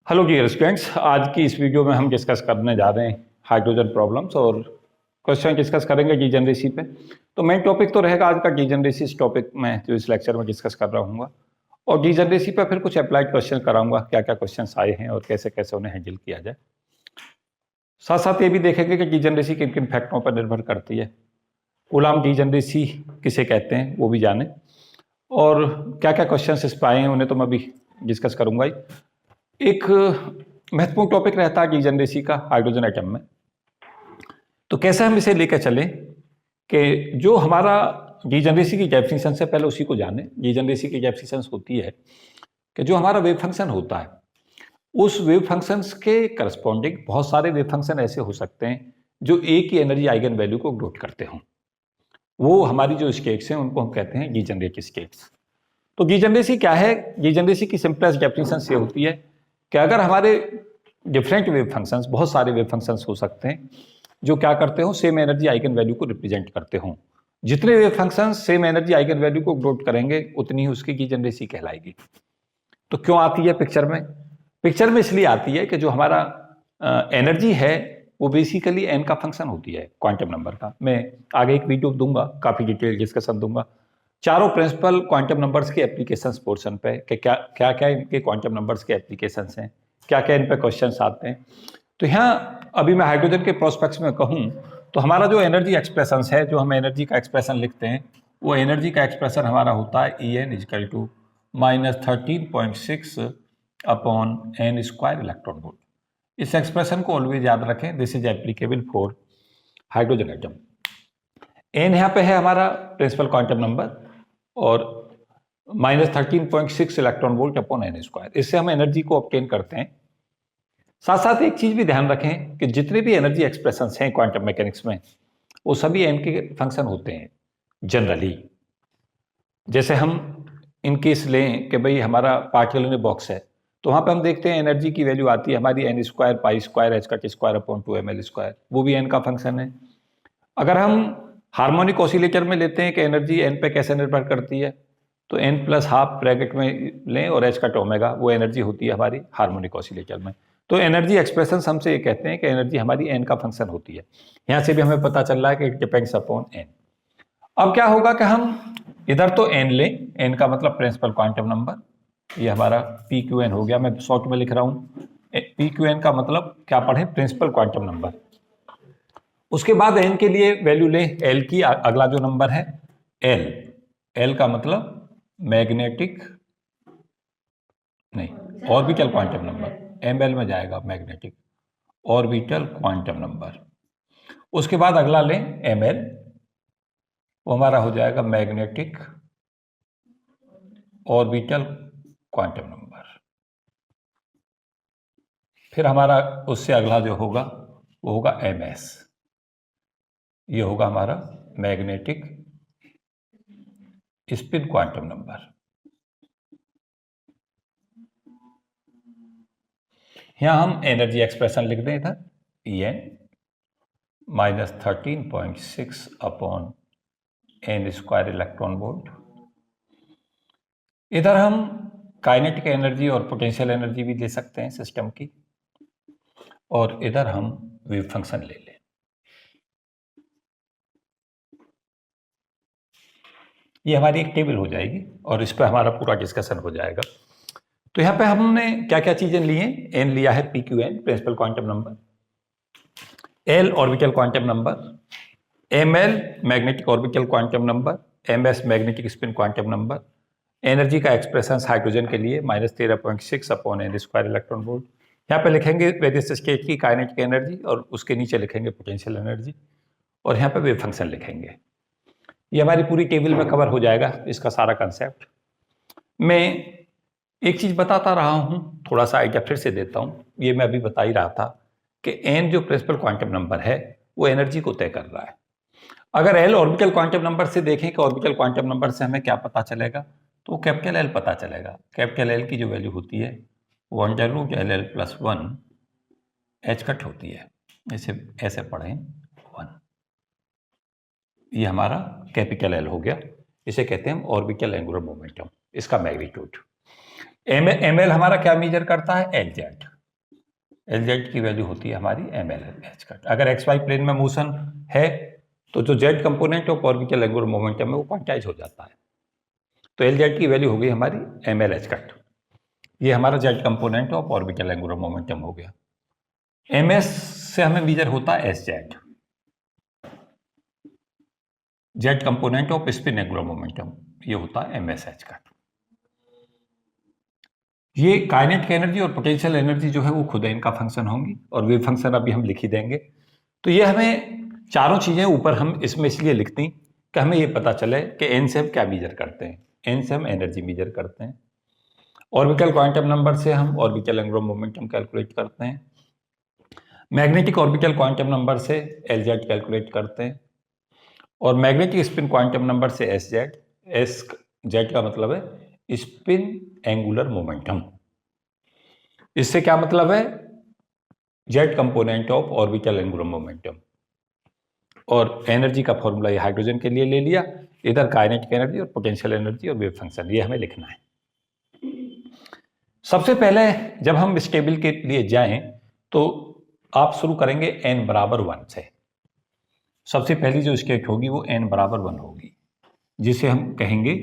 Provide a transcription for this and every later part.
Hello dear students, आज की इस वीडियो में हम डिस्कस करने जा रहे हैं हाइड्रोजन प्रॉब्लम्स और क्वेश्चन डिस्कस करेंगे डीजनरेसी पे। तो मेन टॉपिक तो रहेगा आज का डीजनरेसी। इस टॉपिक में जो इस लेक्चर में डिस्कस कर रहा हूँ और डीजनरेसी पे फिर कुछ अप्लाइड क्वेश्चन कराऊंगा, क्या क्या क्वेश्चन आए हैं और कैसे कैसे उन्हें हैंडल किया जाए। साथ साथ ये भी देखेंगे कि डीजनरेसी किन किन फैक्टरों पर निर्भर करती है, कूलाम डीजनरेसी किसे कहते हैं वो भी जाने, और क्या क्या क्वेश्चन इस पर आए हैं उन्हें तो मैं भी डिस्कस करूंगा ही। एक महत्वपूर्ण टॉपिक रहता है डीजनरेसी का हाइड्रोजन एटम में। तो कैसे हम इसे लेकर चलें कि जो हमारा डीजनरेसी की डेफिनेशन से पहले उसी को जाने। डीजनरेसी की डेफिनेशन होती है कि जो हमारा वेव फंक्शन होता है उस वेव फंक्शंस के करस्पॉन्डिंग बहुत सारे वेव फंक्शन ऐसे हो सकते हैं जो एक ही एनर्जी आइगन वैल्यू को ग्रोथ करते हों। वो हमारी जो स्टेट्स हैं उनको हम कहते हैं डीजनरेट स्टेट्स। तो डीजनरेसी क्या है? डीजनरेसी की सिंपलेस्ट डेफिनेशन ये होती है कि अगर हमारे डिफरेंट वेव फंक्शंस, बहुत सारे वेव फंक्शंस हो सकते हैं जो क्या करते हो, सेम एनर्जी आइगन वैल्यू को रिप्रेजेंट करते हो। जितने wave functions same energy eigen value को ग्रोथ करेंगे उतनी ही उसकी डीजनरेसी कहलाएगी। तो क्यों आती है पिक्चर में? पिक्चर में इसलिए आती है कि जो हमारा एनर्जी है वो बेसिकली एन का फंक्शन होती है, क्वांटम नंबर का। मैं आगे एक वीडियो दूंगा, काफी डिटेल डिस्कशन दूंगा चारों प्रिंसिपल क्वांटम नंबर्स के एप्लीकेशंस पोर्शन पे कि क्या क्या क्या इनके क्वांटम नंबर्स के एप्लीकेशंस हैं, क्या क्या इन पे क्वेश्चंस आते हैं। तो यहाँ अभी मैं हाइड्रोजन के प्रोस्पेक्ट्स में कहूँ तो हमारा जो एनर्जी एक्सप्रेशंस है, जो हम एनर्जी का एक्सप्रेशन लिखते हैं, वो एनर्जी का एक्सप्रेशन हमारा होता है En is equal to -13.6 upon n square electron volt. इस एक्सप्रेशन को ऑलवेज याद रखें, this is applicable for hydrogen atom. n यहाँ पे है हमारा प्रिंसिपल क्वांटम नंबर और -13.6 electron volt upon n square. इससे हम एनर्जी को ऑब्टेन करते हैं। साथ साथ एक चीज भी ध्यान रखें कि जितने भी एनर्जी एक्सप्रेशंस हैं क्वांटम मैकेनिक्स में वो सभी n के फंक्शन होते हैं जनरली। जैसे हम इन केस लें कि भाई हमारा पार्टिकल इन बॉक्स है तो वहां पे हम देखते हैं एनर्जी की वैल्यू आती है हमारी n square pi square h का T square upon 2ml square, वो भी n का फंक्शन है। अगर हम हार्मोनिक ऑसिलेटर में लेते हैं कि एनर्जी n पे कैसे निर्भर करती है, तो n प्लस हाफ ब्रैकेट में लें और h का ओमेगा, वो एनर्जी होती है हमारी हार्मोनिक ऑसिलेटर में। तो एनर्जी एक्सप्रेशन हमसे ये कहते हैं कि एनर्जी हमारी n का फंक्शन होती है। यहाँ से भी हमें पता चल रहा है कि इट डिपेंड्स अपॉन n। अब क्या होगा कि हम इधर तो n लें, n का मतलब प्रिंसिपल क्वांटम नंबर, ये हमारा PQN हो गया। मैं शॉर्ट में लिख रहा हूँ PQN का मतलब क्या पढ़े, प्रिंसिपल क्वांटम नंबर। उसके बाद n के लिए वैल्यू लें l की, अगला जो नंबर है l का मतलब मैग्नेटिक नहीं ऑर्बिटल क्वांटम नंबर, ml में जाएगा मैग्नेटिक ऑर्बिटल क्वांटम नंबर। उसके बाद अगला लें ml, वो हमारा हो जाएगा मैग्नेटिक ऑर्बिटल क्वांटम नंबर। फिर हमारा उससे अगला जो होगा वो होगा ms, ये होगा हमारा मैग्नेटिक स्पिन क्वांटम नंबर। यहां हम एनर्जी एक्सप्रेशन लिख दें इधर En -13.6 upon n square electron volt. इधर हम काइनेटिक एनर्जी और पोटेंशियल एनर्जी भी ले सकते हैं सिस्टम की, और इधर हम वेव फंक्शन ले लें। ये हमारी एक टेबल हो जाएगी और इस पर हमारा पूरा डिस्कशन हो जाएगा। तो यहाँ पे हमने क्या क्या चीजें ली हैं? n लिया है PQN principal quantum number, l orbital quantum number, ml magnetic orbital quantum number, ms magnetic spin quantum number. Energy का एक्सप्रेशन हाइड्रोजन के लिए -13.6 upon n square electron volt. यहाँ पे लिखेंगे वेरियस स्टेट की काइनेटिक एनर्जी और उसके नीचे लिखेंगे पोटेंशियल एनर्जी, और यहाँ पे वेव फंक्शन लिखेंगे। ये हमारी पूरी टेबल में कवर हो जाएगा इसका सारा कंसेप्ट। मैं एक चीज बताता रहा हूँ, थोड़ा सा आइडिया फिर से देता हूँ। ये मैं अभी बता ही रहा था कि n जो प्रिंसिपल क्वांटम नंबर है वो एनर्जी को तय कर रहा है। अगर l ऑर्बिटल क्वांटम नंबर से देखें कि ऑर्बिटल क्वांटम नंबर से हमें क्या पता चलेगा, तो कैपिटल L पता चलेगा। कैपिटल L की जो वैल्यू होती है वो √LL + 1 h कट होती है। इसे ऐसे पढ़ें 1, ये हमारा कैपिटल L हो गया। इसे कहते हैं ऑर्बिटल एंगुलर मोमेंटम, इसका मैग्नीट्यूड। ml हमारा क्या मेजर करता है? LZ। एल जेड की वैल्यू होती है हमारी एम एल एच कट। अगर एक्स वाई प्लेन में मोशन है तो जो Z component of orbital angular momentum है वो क्वांटाइज हो जाता है। तो एल जेड की वैल्यू हो गई हमारी एम एल एच कट। ये हमारा Z component of orbital angular momentum हो गया। एम एस से हमें मेजर होता है S Z, Z component off spin angular momentum, ये होता है एम एस एच कट। ये काइनेटिक एनर्जी और पोटेंशियल एनर्जी जो है वो खुद इनका फंक्शन होंगी और वेव फंक्शन अभी हम लिख ही देंगे। तो ये हमें चारों चीजें ऊपर हम इसमें इसलिए लिखते हैं कि हमें ये पता चले कि एन से हम क्या मेजर करते हैं। एन से हम एनर्जी मेजर करते हैं, ऑर्बिटल क्वांटम नंबर से हम ऑर्बिटल एंगुलर मोमेंटम कैलकुलेट करते हैं, मैग्नेटिक ऑर्बिटल क्वांटम नंबर से एल जेड कैलकुलेट करते हैं, और मैग्नेटिक स्पिन क्वांटम नंबर से एस जेड। एस जेड का मतलब है स्पिन एंगुलर मोमेंटम। इससे क्या मतलब है, Z component of orbital angular momentum. और एनर्जी का फॉर्मूला ये हाइड्रोजन के लिए ले लिया, इधर काइनेटिक एनर्जी और पोटेंशियल एनर्जी और वेव फंक्शन, ये हमें लिखना है। सबसे पहले जब हम इस टेबल के लिए जाएं तो आप शुरू करेंगे n बराबर 1 से। सबसे पहली जो स्टेट होगी वो n बराबर 1 होगी, जिसे हम कहेंगे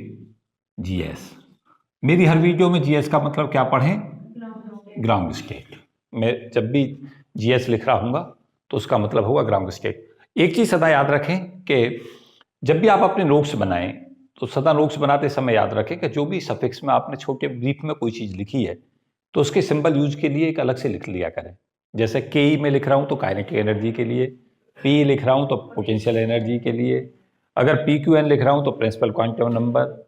जीएस। मेरी हर वीडियो में जीएस का मतलब क्या पढ़ें, ग्राउंड स्टेट। मैं जब भी जीएस लिख रहा हूँगा तो उसका मतलब होगा ग्राउंड स्टेट। एक चीज़ सदा याद रखें कि जब भी आप अपने नोट्स बनाएं तो सदा नोट्स बनाते समय याद रखें कि जो भी सफिक्स में आपने छोटे ब्रीफ में कोई चीज़ लिखी है तो उसके सिंबल यूज के लिए एक अलग से लिख लिया करें। जैसे के में लिख रहा हूँ तो काइनेटिक एनर्जी के लिए, पी लिख रहा हूँ तो पोटेंशियल एनर्जी के लिए, अगर पी क्यू एन लिख रहा हूँ तो प्रिंसिपल क्वांटम नंबर,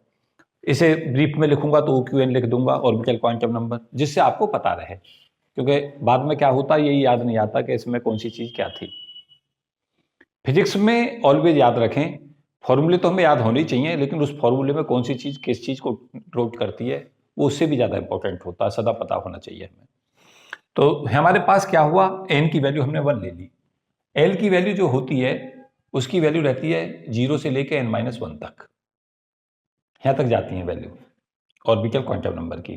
इसे ब्रीफ में लिखूंगा तो ओ क्यू एन लिख दूंगा ऑर्बिटल क्वांटम नंबर, जिससे आपको पता रहे। क्योंकि बाद में क्या होता है यही याद नहीं आता कि इसमें कौन सी चीज़ क्या थी। फिजिक्स में ऑलवेज याद रखें, फॉर्मूले तो हमें याद होने ही चाहिए, लेकिन उस फॉर्मूले में कौन सी चीज़ किस चीज़ को डिनोट करती है वो उससे भी ज़्यादा इंपॉर्टेंट होता है, सदा पता होना चाहिए हमें। तो हमारे पास क्या हुआ, एन की वैल्यू हमने 1 ले ली। एल की वैल्यू जो होती है उसकी वैल्यू रहती है 0 से लेकर n-1 तक, यहाँ तक जाती है वैल्यू ऑर्बिटल क्वांटम नंबर की।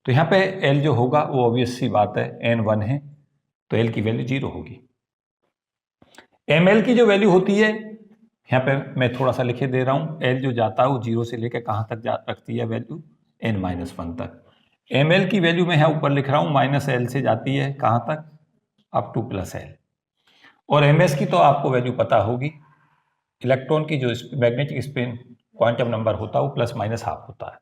तो यहाँ पे एल जो होगा वो ऑब्वियस सी बात है n1 है, तो एल की वैल्यू 0 होगी। एम एल की जो वैल्यू होती है, यहाँ पे मैं थोड़ा सा लिखे दे रहा हूँ, एल जो जाता है वो 0 से लेकर कहाँ तक रखती है वैल्यू, n-1 तक। एम एल की वैल्यू मैं यहाँ ऊपर लिख रहा हूँ -L से जाती है कहाँ तक, अप टू +L। और एम एस की तो आपको वैल्यू पता होगी, इलेक्ट्रॉन की जो मैग्नेटिक स्पिन क्वांटम नंबर होता है वो ±½ होता है।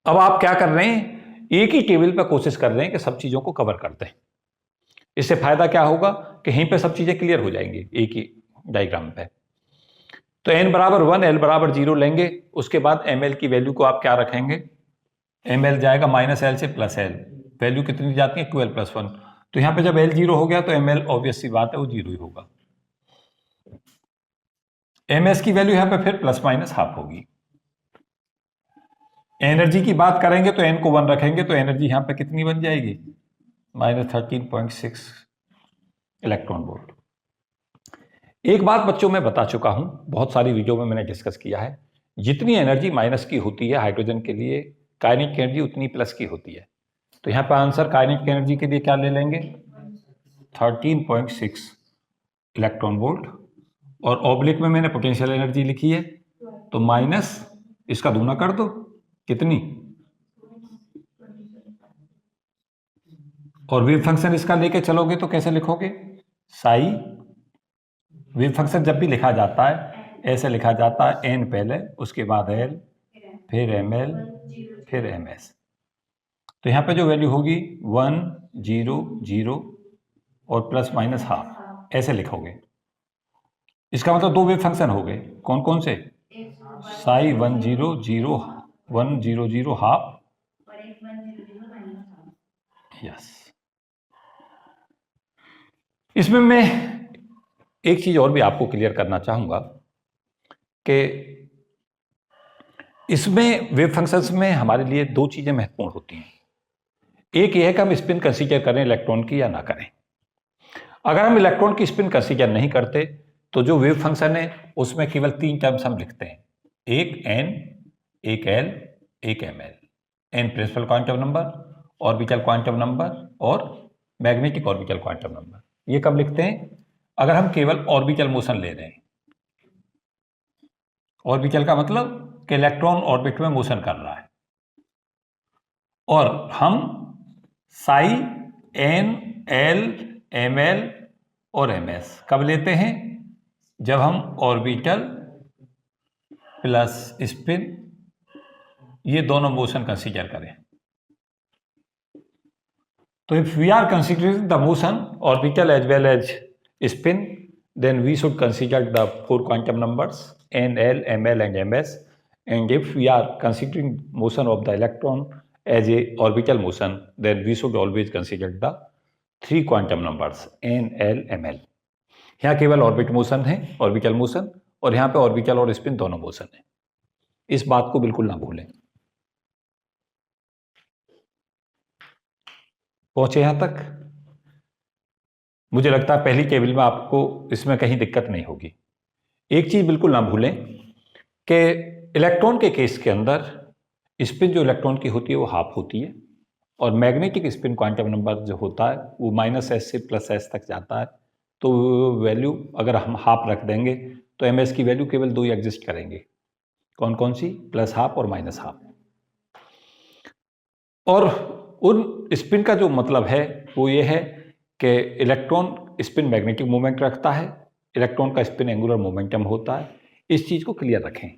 अब आप क्या कर रहे हैं, एक ही टेबल पर कोशिश कर रहे हैं कि सब चीजों को कवर कर दें। इससे फायदा क्या होगा कि यहीं पे सब चीजें क्लियर हो जाएंगी एक ही डायग्राम पे। तो n बराबर 1 l बराबर 0 लेंगे, उसके बाद ml की वैल्यू को आप क्या रखेंगे, ml जाएगा -L से +L, वैल्यू कितनी जाती है 12 + 1। तो यहाँ पे जब L 0 हो गया तो ml ऑब्वियस सी बात है वो 0 ही होगा। ms की वैल्यू यहाँ पे फिर ±½ होगी। एनर्जी की बात करेंगे तो n को 1 रखेंगे तो एनर्जी यहाँ पे कितनी बन जाएगी, -13.6 इलेक्ट्रॉन वोल्ट। एक बात बच्चों में बता चुका हूं, बहुत सारी वीडियो में मैंने डिस्कस किया है, जितनी एनर्जी माइनस की होती है हाइड्रोजन के लिए, काइनेटिक एनर्जी उतनी प्लस की होती है। तो यहाँ पर आंसर काइनेटिक एनर्जी के लिए क्या ले लेंगे, 13.6 इलेक्ट्रॉन वोल्ट। और ऑब्लिक में मैंने पोटेंशियल एनर्जी लिखी है तो माइनस इसका दूना कर दो, कितनी, और वेव फंक्शन इसका लेके चलोगे तो कैसे लिखोगे, साई। वेव फंक्शन जब भी लिखा जाता है ऐसे लिखा जाता है, n पहले उसके बाद l फिर ml फिर ms। तो यहाँ पे जो वैल्यू होगी 1 0 0 और ±½ ऐसे लिखोगे। इसका मतलब दो वेव फंक्शन हो गए, कौन कौन से, साई 1 0 0 1 0 0 हाफ, यस। इसमें मैं एक चीज और भी आपको क्लियर करना चाहूंगा कि इसमें वेव फंक्शंस में हमारे लिए दो चीजें महत्वपूर्ण होती हैं। एक यह है कि हम स्पिन कंसीडर करें इलेक्ट्रॉन की या ना करें। अगर हम इलेक्ट्रॉन की स्पिन कंसीडर नहीं करते तो जो वेव फंक्शन है उसमें केवल 3 टर्म्स हम लिखते हैं, एक n, एक l, एक ml। n principal quantum number orbital quantum number और मैग्नेटिक ऑर्बिटल क्वांटम नंबर। ये कब लिखते हैं? अगर हम केवल ऑर्बिटल मोशन ले रहे हैं। ऑर्बिटल का मतलब कि इलेक्ट्रॉन ऑर्बिट में मोशन कर रहा है, और हम psi, n, l, m l और एम एस कब लेते हैं? जब हम ऑर्बिटल प्लस स्पिन ये दोनों मोशन कंसीडर करें। तो if we are considering the motion orbital as well as spin, then we should consider the 4 quantum numbers n, l, m, l and m, s. And if we are considering motion of the electron as a orbital motion, then we should always consider the 3 quantum numbers n, l, m, l. यहाँ केवल orbit motion है, orbital motion, और यहाँ पे orbital और spin दोनों motion है। इस बात को बिल्कुल ना भूलें। पहुंचे यहां तक? मुझे लगता है पहली टेबल में आपको इसमें कहीं दिक्कत नहीं होगी। एक चीज बिल्कुल ना भूलें कि इलेक्ट्रॉन के केस के अंदर स्पिन जो इलेक्ट्रॉन की होती है वो हाफ होती है, और मैग्नेटिक स्पिन क्वांटम नंबर जो होता है वो -s से +s तक जाता है। तो वैल्यू अगर हम हाफ रख देंगे तो ms की वैल्यू केवल 2 ही एग्जिस्ट करेंगे। कौन कौन सी? +12 और -12। और उन स्पिन का जो मतलब है वो ये है कि इलेक्ट्रॉन स्पिन मैग्नेटिक मोमेंट रखता है, इलेक्ट्रॉन का स्पिन एंगुलर मोमेंटम होता है। इस चीज को क्लियर रखें।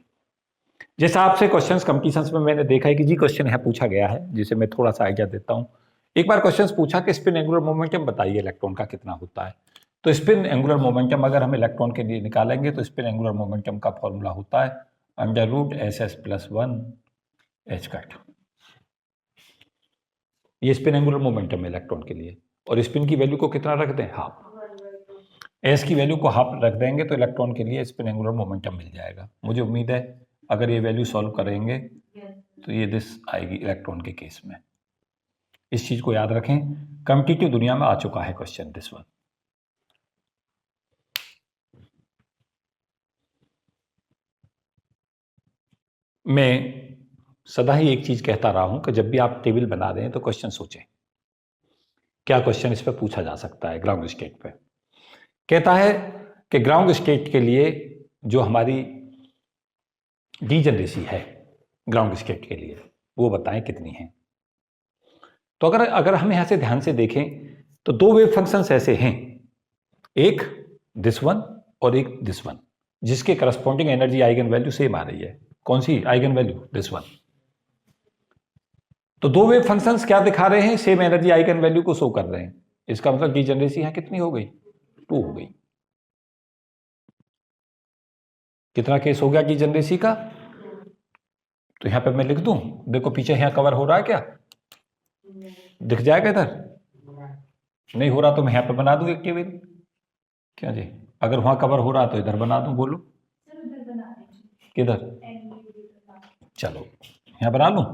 जैसा आपसे क्वेश्चंस कंपटीशंस में मैंने देखा है कि जी क्वेश्चन यहाँ पूछा गया है, जिसे मैं थोड़ा सा आइडिया देता हूँ। एक बार क्वेश्चंस पूछा कि स्पिन एंगुलर मोमेंटम बताइए इलेक्ट्रॉन का कितना होता है। तो स्पिन एंगुलर मोमेंटम अगर हम इलेक्ट्रॉन के लिए निकालेंगे तो स्पिन एंगुलर मोमेंटम का फॉर्मूला होता है √SS+1 ये स्पिन एंगुलर मोमेंटम है इलेक्ट्रॉन के लिए। और स्पिन की वैल्यू को कितना रख दें? हाफ। एस की वैल्यू को हाफ रख देंगे तो इलेक्ट्रॉन के लिए स्पिन एंगुलर मोमेंटम मिल जाएगा। मुझे उम्मीद है अगर ये वैल्यू सॉल्व करेंगे तो ये दिस आएगी इलेक्ट्रॉन के केस में। इस चीज को याद रखें। कॉम्पिटिटिव दुनिया में आ चुका है क्वेश्चन दिस वन। मैं सदा ही एक चीज कहता रहा हूं कि जब भी आप टेबल बना रहे हैं तो क्वेश्चन सोचें क्या क्वेश्चन इस पर पूछा जा सकता है। ग्राउंड स्टेट पे कहता है कि ग्राउंड स्टेट के लिए जो हमारी डीजनरेसी है ग्राउंड स्टेट के लिए वो बताएं कितनी है। तो अगर हम यहां से ध्यान से देखें तो 2 वेव फंक्शंस ऐसे हैं, एक दिस वन और एक दिस वन, जिसके corresponding energy eigen value same आ रही है। कौन सी आइगन वैल्यू? This one. तो 2 वेव फंक्शंस क्या दिखा रहे हैं? सेम एनर्जी आइगन वैल्यू को शो कर रहे हैं। इसका मतलब डीजनरेसी यहां कितनी हो गई? 2 हो गई। कितना केस हो गया डीजनरेसी का? तो यहां पे मैं लिख दूं, देखो पीछे यहां कवर हो रहा है क्या? दिख जाएगा इधर? नहीं हो रहा तो मैं यहां पे बना दूं एक टेबल। क्या जी? अगर वहां कवर हो रहा तो इधर बना दूं। बोलो किधर? चलो यहां बना लूं,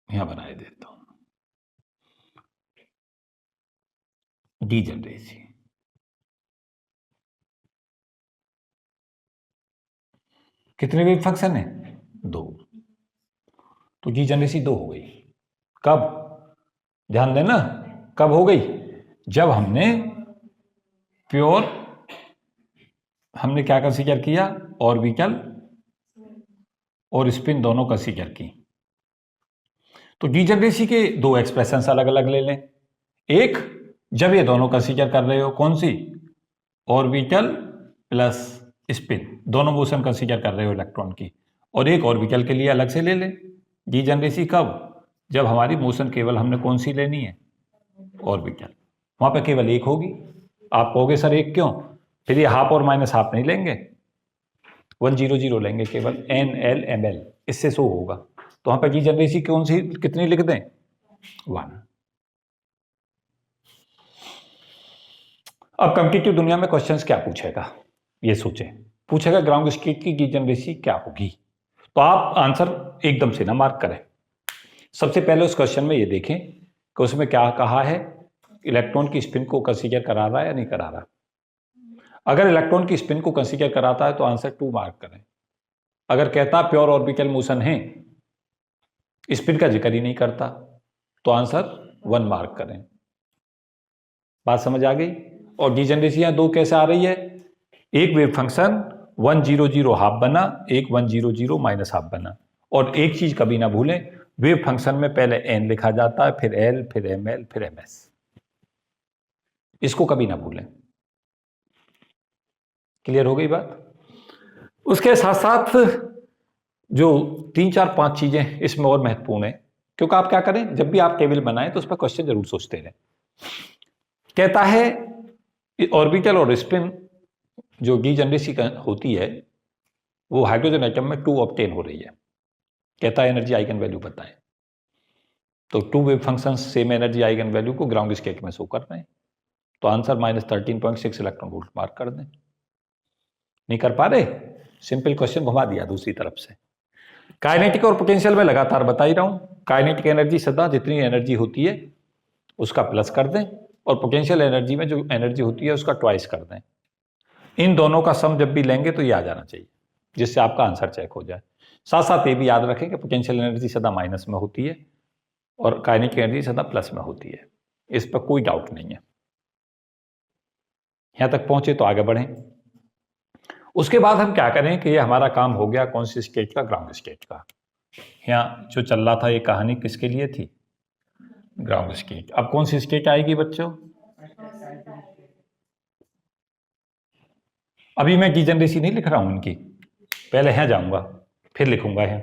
यहां बनाए देता हूं। डीजनरेसी कितने वेव फंक्शन है? 2। तो डीजनरेसी 2 हो गई। कब? ध्यान देना, कब हो गई? जब हमने क्या कंसीडर किया? ऑर्बिटल और स्पिन दोनों कंसीडर की। तो डीजनरेसी के 2 एक्सप्रेशंस अलग अलग ले लें। एक जब ये दोनों कंसीडर कर रहे हो, कौन सी? ऑर्बिटल प्लस स्पिन, दोनों मोशन कंसीडर कर रहे हो इलेक्ट्रॉन की, और एक ऑर्बिटल के लिए अलग से ले लें। डीजनरेसी कब? जब हमारी मोशन केवल हमने कौन सी लेनी है? ऑर्बिटल। वहां पे केवल एक होगी। आप कहोगे सर एक क्यों? फिर ये हाफ और -12 नहीं लेंगे, 1 0 0 लेंगे, केवल n l m l, इससे शो होगा। तो वहां पर डीजनरेसी कौन सी कितनी लिख दें? 1। अब कॉम्पिटिटिव दुनिया में क्वेश्चंस क्या पूछेगा ये सोचें। पूछेगा ग्राउंड स्टेट की डीजनरेसी क्या होगी। तो आप आंसर एकदम से ना मार्क करें। सबसे पहले उस क्वेश्चन में ये देखें कि उसमें क्या कहा है, इलेक्ट्रॉन की स्पिन को कंसीडर करा रहा है या नहीं करा रहा। अगर इलेक्ट्रॉन की स्पिन को कंसीडर कराता है तो आंसर 2 मार्क करें। अगर कहता प्योर ऑर्बिटल मोशन है स्पिन का जिक्र ही नहीं करता, तो आंसर 1 मार्क करें। बात समझ आ गई। और डिजनरेसी यहाँ 2 कैसे आ रही है, एक वेव फंक्शन 100 हाफ बना, एक 100 माइनस हाफ बना। और एक चीज कभी ना भूलें, वेव फंक्शन में पहले एन लिखा जाता है, फिर एल, फिर एम एल, फिर एम एस। इसको कभी ना भूलें। क्लियर हो गई बात। उसके साथ साथ जो 3 4 5 चीजें इसमें और महत्वपूर्ण है, क्योंकि आप क्या करें, जब भी आप टेबल बनाएं तो उस पर क्वेश्चन जरूर सोचते रहें। कहता है ऑर्बिटल और स्पिन जो डिजनरेसी होती है वो हाइड्रोजन एटम में 2 ऑब्टेन हो रही है। कहता है एनर्जी आइगन वैल्यू बताएं। तो 2 wave function same energy eigen value को ग्राउंड स्टेट में शो कर रहे हैं, तो आंसर -13.6 इलेक्ट्रॉन वोल्ट मार्क कर दें। नहीं कर पा रहे, सिंपल क्वेश्चन घुमा दिया दूसरी तरफ से। काइनेटिक और पोटेंशियल में लगातार बता ही रहा हूं, काइनेटिक एनर्जी सदा जितनी एनर्जी होती है उसका प्लस कर दें, और पोटेंशियल एनर्जी में जो एनर्जी होती है उसका ट्वाइस कर दें। इन दोनों का सम जब भी लेंगे तो ये आ जाना चाहिए, जिससे आपका आंसर चेक हो जाए। साथ साथ ये भी याद रखें कि पोटेंशियल एनर्जी सदा माइनस में होती है और काइनेटिक एनर्जी सदा प्लस में होती है, इस पर कोई डाउट नहीं है। यहां तक पहुंचे तो आगे बढ़ें। उसके बाद हम क्या करें कि ये हमारा काम हो गया कौन सी स्टेट का, ग्राउंड स्टेट का। यहाँ जो चल रहा था ये कहानी किसके लिए थी, ग्राउंड स्टेट। अब कौन सी स्टेट आएगी बच्चों, अभी मैं डिजनरेसी नहीं लिख रहा हूं इनकी, पहले यहां जाऊंगा फिर लिखूंगा यहाँ।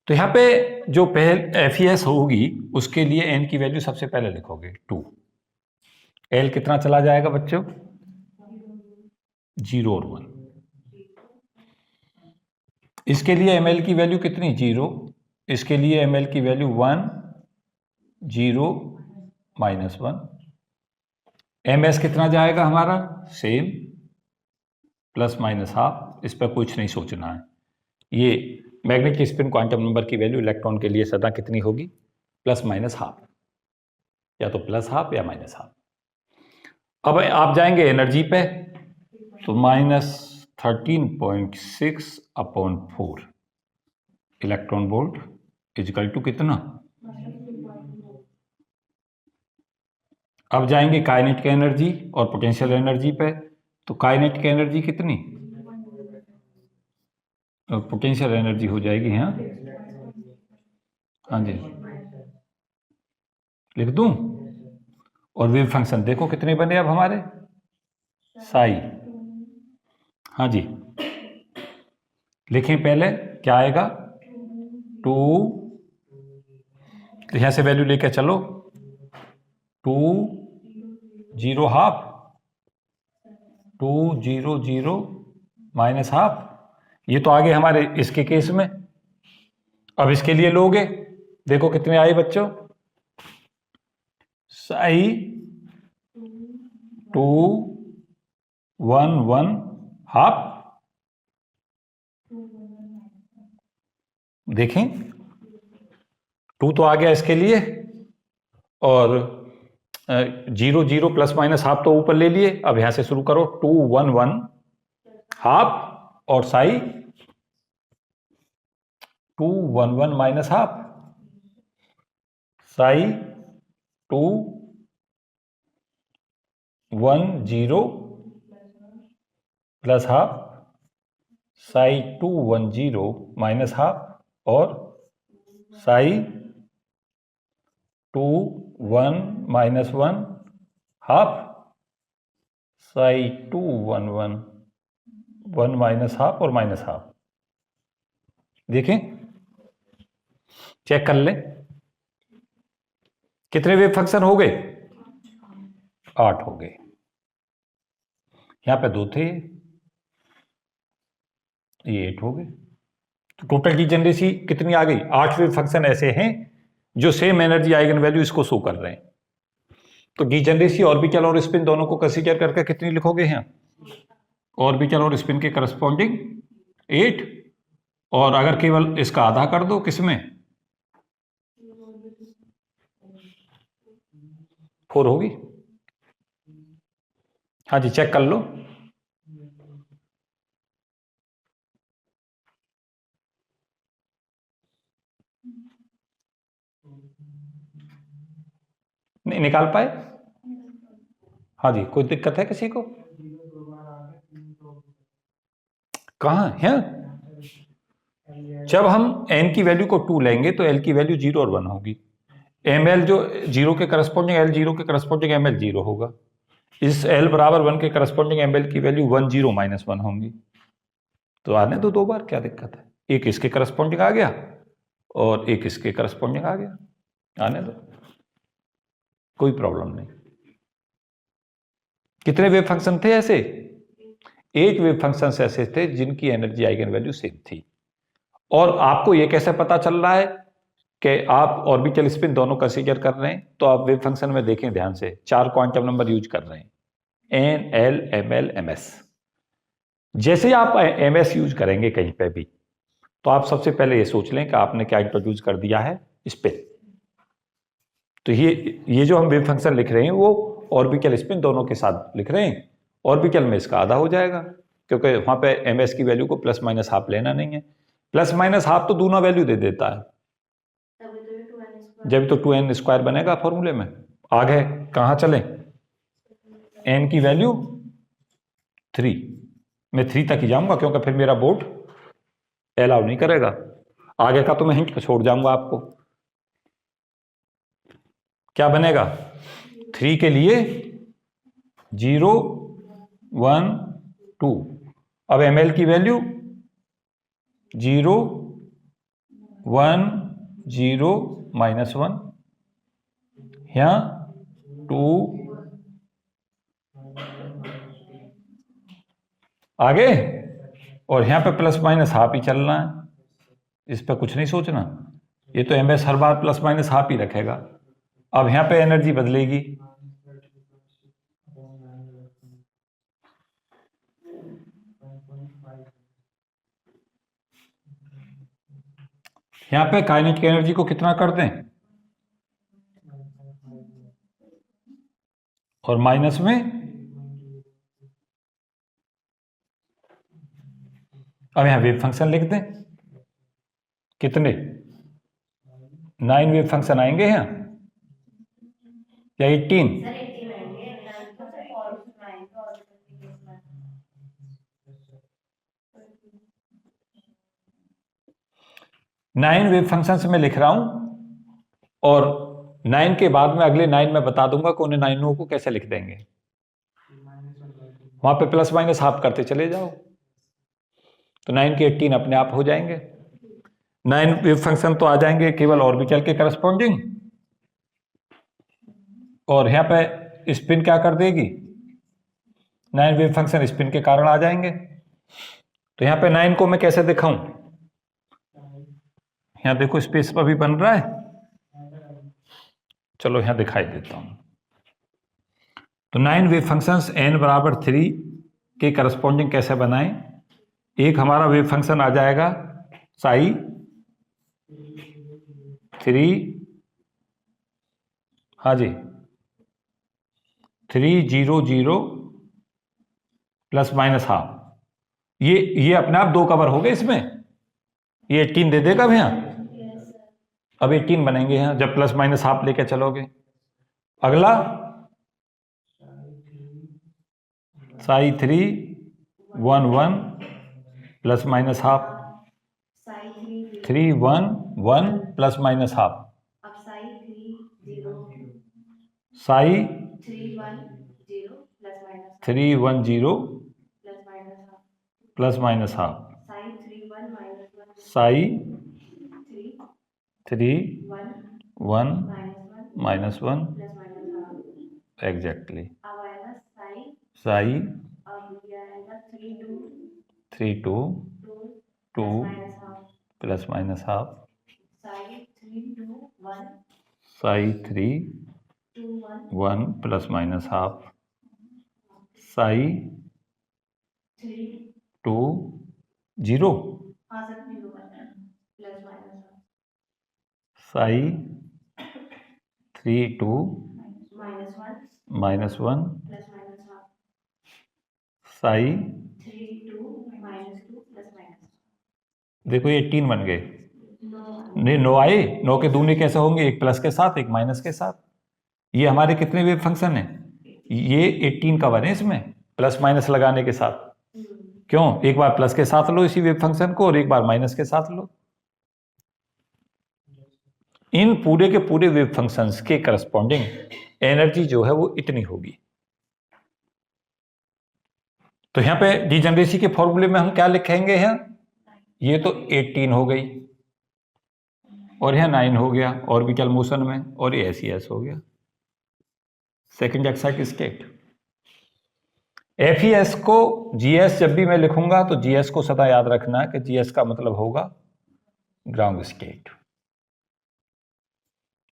तो यहाँ पे जो पहले FES होगी उसके लिए n की वैल्यू सबसे पहले लिखोगे 2। L कितना चला जाएगा बच्चों, 0 और 1। इसके लिए ml की वैल्यू कितनी, 0। इसके लिए ml की वैल्यू 1, 0, -1। ms कितना जाएगा हमारा, सेम, प्लस माइनस हाफ। इस पर कुछ नहीं सोचना है। ये मैग्नेटिक स्पिन क्वांटम नंबर की वैल्यू इलेक्ट्रॉन के लिए सदा कितनी होगी, प्लस माइनस हाफ, या तो प्लस हाफ या माइनस हाफ। अब आप जाएंगे एनर्जी पे, तो -13.6/4 इलेक्ट्रॉन वोल्ट इजिकल टू कितना। अब जाएंगे काइनेटिक एनर्जी और पोटेंशियल एनर्जी पे, तो काइनेटिक एनर्जी कितनी और पोटेंशियल एनर्जी हो जाएगी, हाँ हाँ जी लिख दूं। और वेव फंक्शन देखो कितने बने अब हमारे, साई। हाँ जी लिखें, पहले क्या आएगा, 2, यहां से वैल्यू लेके चलो, 2, 0 हाफ, 2, 0, 0 माइनस हाफ। ये तो आगे हमारे इसके केस में। अब इसके लिए लोगे, देखो कितने आए बच्चों, साई 2, 1, 1 हाफ। देखें 2 तो आ गया इसके लिए, और 0, 0 प्लस माइनस हाफ तो ऊपर ले लिए। अब यहां से शुरू करो, 2, 1, 1 हाफ, और psi 2, 1, 1 minus half, psi 2, 1, 0 plus half, psi 2, 1, 0 minus half, और psi 2, 1 -1 half, psi 2, 1, 1 1 minus half और माइनस हाफ। देखें चेक कर लें कितने वेव फंक्शन हो गए, 8 हो गए। यहां पे 2 थे, ये 8 हो गए। तो टोटल डिजनरेसी कितनी आ गई, 8 वेव फंक्शन ऐसे हैं जो सेम एनर्जी आइगन वैल्यू इसको शो कर रहे हैं। तो डिजनरेसी ऑर्बिटल और स्पिन दोनों को कंसीडर करके कितनी लिखोगे यहाँ, ऑर्बिटल और स्पिन के करस्पॉन्डिंग 8, और अगर केवल इसका आधा कर दो किसमें, 4 होगी। हाँ जी चेक कर लो। नहीं निकाल पाए? हाँ जी, कोई दिक्कत है किसी को? कहाँ है? जब हम n की वैल्यू को 2 लेंगे तो l की वैल्यू 0 और 1 होगी। ml जो 0 के करस्पॉन्डिंग l 0 के करस्पॉन्डिंग ml 0 होगा। इस l बराबर 1 के करस्पॉन्डिंग ml की वैल्यू 1 0 माइनस 1 होंगी। तो आने दो 2 बार, क्या दिक्कत है? एक इसके करस्पॉन्डिंग आ गया और एक इसके करस्पॉन्डिंग आ गया, आने दो, कोई प्रॉब्लम नहीं। कितने वेव फंक्शन थे ऐसे? एक वेव फंक्शन ऐसे थे जिनकी एनर्जी आइगन वैल्यू सेम थी। और आपको यह कैसे पता चल रहा है कि आप ऑर्बिटल स्पिन दोनों कंसीडर कर रहे हैं? तो आप वेव फंक्शन में देखें ध्यान से, 4 क्वांटम नंबर यूज कर रहे हैं, n, l, m l, m s. जैसे ही आप एम एस यूज करेंगे कहीं पे भी, तो आप सबसे पहले ये सोच लें कि आपने क्या इंट्रोड्यूस कर दिया है, स्पिन। तो ये जो हम वेव फंक्शन लिख रहे हैं वो ऑर्बिटल स्पिन दोनों के साथ लिख रहे हैं। ऑर्बिटल में इसका आधा हो जाएगा, क्योंकि वहां पे एम एस की वैल्यू को प्लस माइनस हाफ लेना नहीं है। प्लस माइनस हाफ तो दूना वैल्यू दे देता है, जब तो 2n स्क्वायर बनेगा फॉर्मूले में। आगे कहां चले? n की वैल्यू 3, मैं 3 तक ही जाऊंगा क्योंकि फिर मेरा बोर्ड अलाउ नहीं करेगा। आगे का तो मैं हिंट छोड़ जाऊंगा आपको। क्या बनेगा? 3 के लिए 0 1 2। अब ml की वैल्यू 0 1 0 माइनस 1, यहाँ 2 आगे, और यहां पे प्लस माइनस हाफ ही चलना है, इस पर कुछ नहीं सोचना। ये तो एमएस हर बार प्लस माइनस हाफ ही रखेगा। अब यहां पे एनर्जी बदलेगी, यहां पे काइनेटिक एनर्जी को कितना कर दें, और माइनस में अब यहां वेव फंक्शन लिख दें। कितने? 9 वेव फंक्शन आएंगे यहाँ, या 18? 9 वेव फंक्शन मैं लिख रहा हूं, और 9 के बाद में अगले 9 में बता दूंगा कि उन्हें 9 को कैसे लिख देंगे। वहां पे प्लस माइनस हाफ करते चले जाओ, तो 9 के 18 अपने आप हो जाएंगे। 9 वेव फंक्शन तो आ जाएंगे केवल ऑर्बिटल के करस्पॉन्डिंग, और यहां पे स्पिन क्या कर देगी, 9 वेव फंक्शन स्पिन के कारण आ जाएंगे। तो यहां पे 9 को मैं कैसे दिखाऊं? यहां देखो स्पेस पर भी बन रहा है, चलो यहां दिखाई देता हूं। तो 9 वेव फंक्शंस n बराबर 3 के करस्पॉन्डिंग कैसे बनाएं? एक हमारा वेव फंक्शन आ जाएगा साई 3, हाँ जी 3 0 0 प्लस माइनस हाफ। ये अपने आप 2 कवर हो गए इसमें, ये 18 दे देगा भैया। अब 18 बनेंगे यहाँ जब प्लस माइनस हाफ लेके चलोगे। अगला Sai 3 1 1 plus minus half, 3 1 1 plus minus half, Sai 3 1 0 plus minus half, Sai 3 1 minus 1, exactly. Sai 3 2 2 plus minus half, Sai 3 1 plus minus half, psi 2 0, Sai 3 2 minus 1, Sai देखो ये 18 बन गए, नहीं, 9 आए, 9 के दूनी कैसे होंगे, एक प्लस के साथ एक माइनस के साथ। ये हमारे कितने वेव फंक्शन है, ये 18 का बने इसमें प्लस माइनस लगाने के साथ। क्यों, एक बार प्लस के साथ लो इसी वेव फंक्शन को और एक बार माइनस के साथ लो। इन पूरे के पूरे वेव फंक्शंस के करस्पॉन्डिंग एनर्जी जो है वो इतनी होगी। तो यहां पे डिजनरेसी के फॉर्मूले में हम क्या लिखेंगे, हैं ये तो 18 हो गई और यह 9 हो गया ऑर्बिटल मोशन में, और ये SES हो गया, सेकंड एक्साइटेड स्टेट। FES को GS जब भी मैं लिखूंगा तो GS को सदा याद रखना कि GS का मतलब होगा ग्राउंड स्टेट।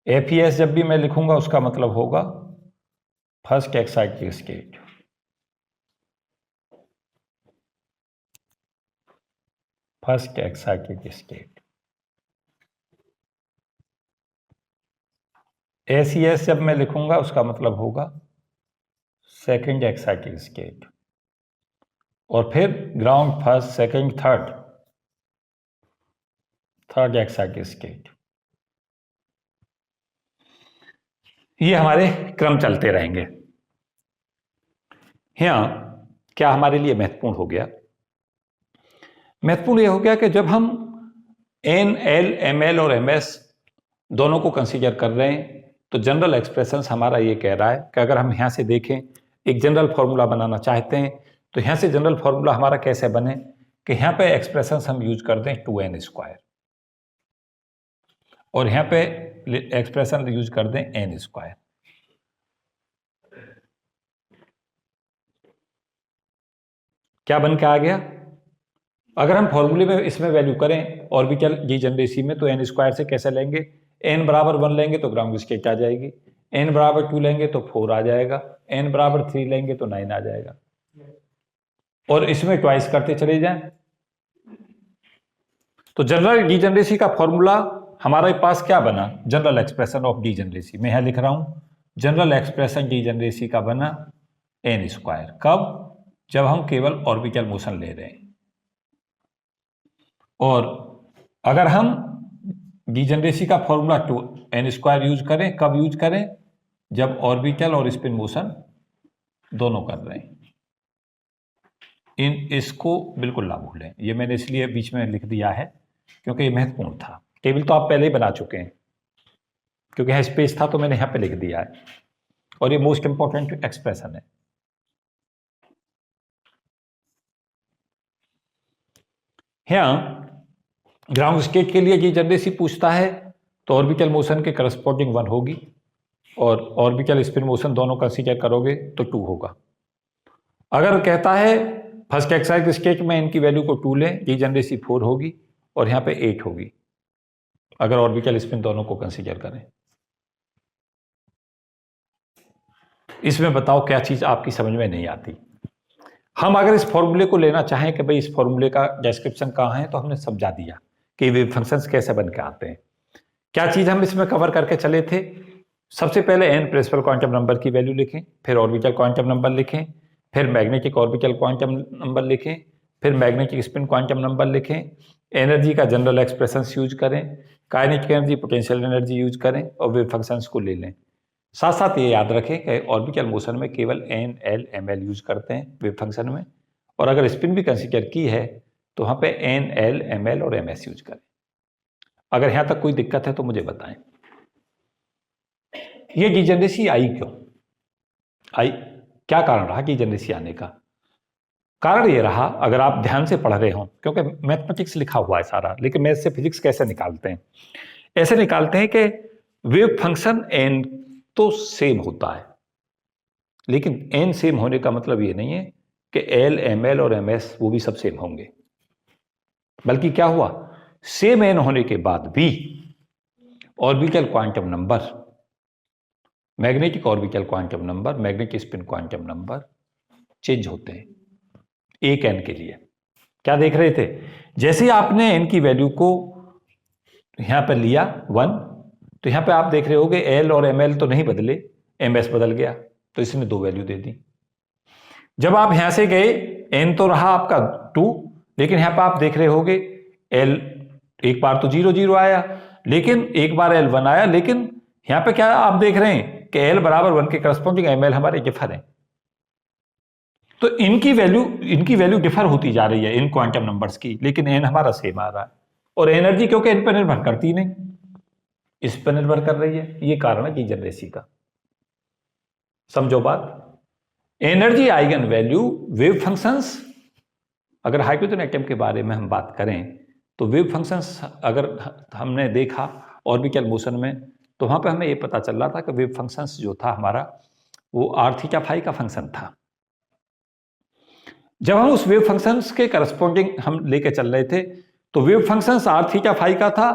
FES जब भी मैं लिखूंगा उसका मतलब होगा first excited state. First excited state. SES जब मैं लिखूंगा उसका मतलब होगा सेकंड एक्साइटेड स्टेट, और फिर ground first second third excited state. ये हमारे क्रम चलते रहेंगे। यहां क्या हमारे लिए महत्वपूर्ण हो गया, महत्वपूर्ण यह हो गया कि जब हम NL, ML और MS दोनों को कंसीडर कर रहे हैं तो जनरल एक्सप्रेशन हमारा ये कह रहा है कि अगर हम यहां से देखें, एक जनरल फॉर्मूला बनाना चाहते हैं तो यहां से जनरल फॉर्मूला हमारा कैसे बने कि यहां पे एक्सप्रेशन हम यूज कर दें 2n² और यहां पे एक्सप्रेशन यूज कर दें n²। क्या बन के आ गया, अगर हम फॉर्मूले में इसमें वैल्यू करें ऑर्बिटल डिजनरेसी में तो n² से कैसे लेंगे, n बराबर 1 लेंगे तो ग्राउंड स्टेट आ जाएगी, n बराबर 2 लेंगे तो 4 आ जाएगा, n बराबर 3 लेंगे तो 9 आ जाएगा, और इसमें ट्वाइस करते चले जाएं। तो जनरल डिजनरेसी का फॉर्मूला हमारे पास क्या बना, जनरल एक्सप्रेशन ऑफ डिजनरेसी, मैं यहां लिख रहा हूं जनरल एक्सप्रेशन डिजनरेसी का बना n²। कब, जब हम केवल ऑर्बिटल मोशन ले रहे हैं। और अगर हम डिजनरेसी का फॉर्मूला 2n² यूज करें, कब यूज करें, जब ऑर्बिटल और स्पिन मोशन दोनों कर रहे हैं। इसको बिल्कुल ना भूलें, ये मैंने इसलिए बीच में लिख दिया है क्योंकि ये महत्वपूर्ण था। टेबल तो आप पहले ही बना चुके हैं, क्योंकि यहां स्पेस था तो मैंने यहां पे लिख दिया है, और ये मोस्ट इंपॉर्टेंट एक्सप्रेशन है। यहां ग्राउंड स्टेट के लिए डिजनरेसी पूछता है तो ऑर्बिटल मोशन के करस्पॉन्डिंग 1 होगी, और ऑर्बिटल स्पिन मोशन दोनों कंसीडर करोगे तो 2 होगा। अगर कहता है फर्स्ट एक्साइटेड स्टेट में इनकी वैल्यू को 2 लें, डिजनरेसी 4 होगी और यहां पे 8 होगी अगर ऑर्बिटल स्पिन दोनों को कंसीडर करें। इसमें बताओ क्या चीज आपकी समझ में नहीं आती। हम अगर इस फॉर्मूले को लेना चाहें कि भाई इस फॉर्मूले का डिस्क्रिप्शन कहाँ है, तो हमने समझा दिया कि वेव फंक्शंस कैसे बन के आते हैं। क्या चीज हम इसमें कवर करके चले थे, सबसे पहले n प्रिंसिपल क्वांटम नंबर की वैल्यू लिखें, फिर ऑर्बिटल क्वांटम नंबर लिखें, फिर मैग्नेटिक ऑर्बिटल क्वांटम नंबर लिखें, फिर मैग्नेटिक स्पिन क्वांटम नंबर लिखें, एनर्जी का जनरल एक्सप्रेशन यूज करें, kinetic energy, potential energy use करें और वेव फंक्शंस को ले लें। साथ साथ ये याद रखें कि ऑर्बिटल मोशन में केवल n, l, ml यूज करते हैं वेव फंक्शन में, और अगर स्पिन भी कंसीडर की है तो वहां पे n, l, ml और ms यूज करें। अगर यहां तक कोई दिक्कत है तो मुझे बताएं। ये डिजनरेसी आई क्यों आई, क्या कारण रहा डिजनरेसी आने का? कारण ये रहा, अगर आप ध्यान से पढ़ रहे हो, क्योंकि मैथमेटिक्स लिखा हुआ है सारा, लेकिन मैथ से फिजिक्स कैसे निकालते हैं, ऐसे निकालते हैं कि वेव फंक्शन n तो सेम होता है, लेकिन n सेम होने का मतलब ये नहीं है कि l, ml और ms वो भी सब सेम होंगे, बल्कि क्या हुआ, सेम n होने के बाद भी orbital quantum number, magnetic orbital quantum number, magnetic spin quantum number change होते हैं एक n के लिए। क्या देख रहे थे, जैसे ही आपने n की वैल्यू को यहां पर लिया 1, तो यहां पे आप देख रहे होगे l और ml तो नहीं बदले, ms बदल गया, तो इसने 2 वैल्यू दे दी। जब आप यहां से गए n तो रहा आपका 2, लेकिन यहां पे आप देख रहे होगे l एक बार तो 0 0 आया, लेकिन एक बार एल 1 आया, लेकिन यहां पे क्या आप देख रहे हैं कि एल बराबर 1 के करस्पॉन्डिंग एम एल हमारे डिफर है। तो इनकी वैल्यू डिफर होती जा रही है इन क्वांटम नंबर्स की, लेकिन एन हमारा सेम आ रहा है। और एनर्जी क्योंकि इन पर निर्भर करती नहीं, इस पर निर्भर कर रही है, ये कारण है डीजेनरेसी का। समझो बात। Energy eigen value wave functions, अगर हाइड्रोजन एटम के बारे में हम बात करें तो वेव फंक्शंस अगर हमने देखा ऑर्बिटल मोशन में, तो वहां पे हमें ये पता चल रहा था कि वेव फंक्शंस जो था हमारा वो आर थीटा फाई का फंक्शन था। जब हम उस वेव फंक्शंस के करस्पॉन्डिंग हम लेके चल रहे थे तो wave functions r theta phi का था,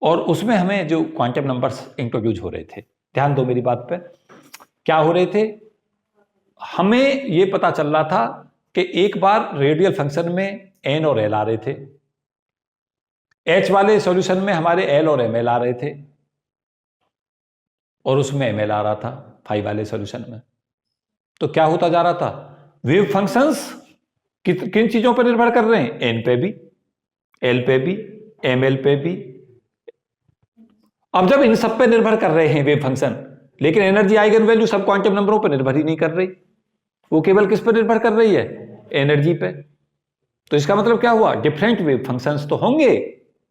और उसमें हमें जो क्वांटम नंबर्स इंट्रोड्यूस हो रहे थे, ध्यान दो मेरी बात पे, क्या हो रहे थे, हमें ये पता चल रहा था कि एक बार रेडियल फंक्शन में एन और एल आ रहे थे, एच वाले सॉल्यूशन में हमारे एल और एम एल आ रहे थे, और उसमें एम एल आ रहा था फाई वाले सॉल्यूशन में। तो क्या होता जा रहा था, वेव फंक्शंस किन चीजों पर निर्भर कर रहे हैं, एन पे भी, एल पे भी, एम एल पे भी। अब जब इन सब पे निर्भर कर रहे हैं वेव फंक्शन, लेकिन एनर्जी आइगन वैल्यू सब क्वांटम नंबरों पर निर्भर ही नहीं कर रही, वो केवल किस पर निर्भर कर रही है, एनर्जी पे। तो इसका मतलब क्या हुआ, डिफरेंट वेव फंक्शंस तो होंगे,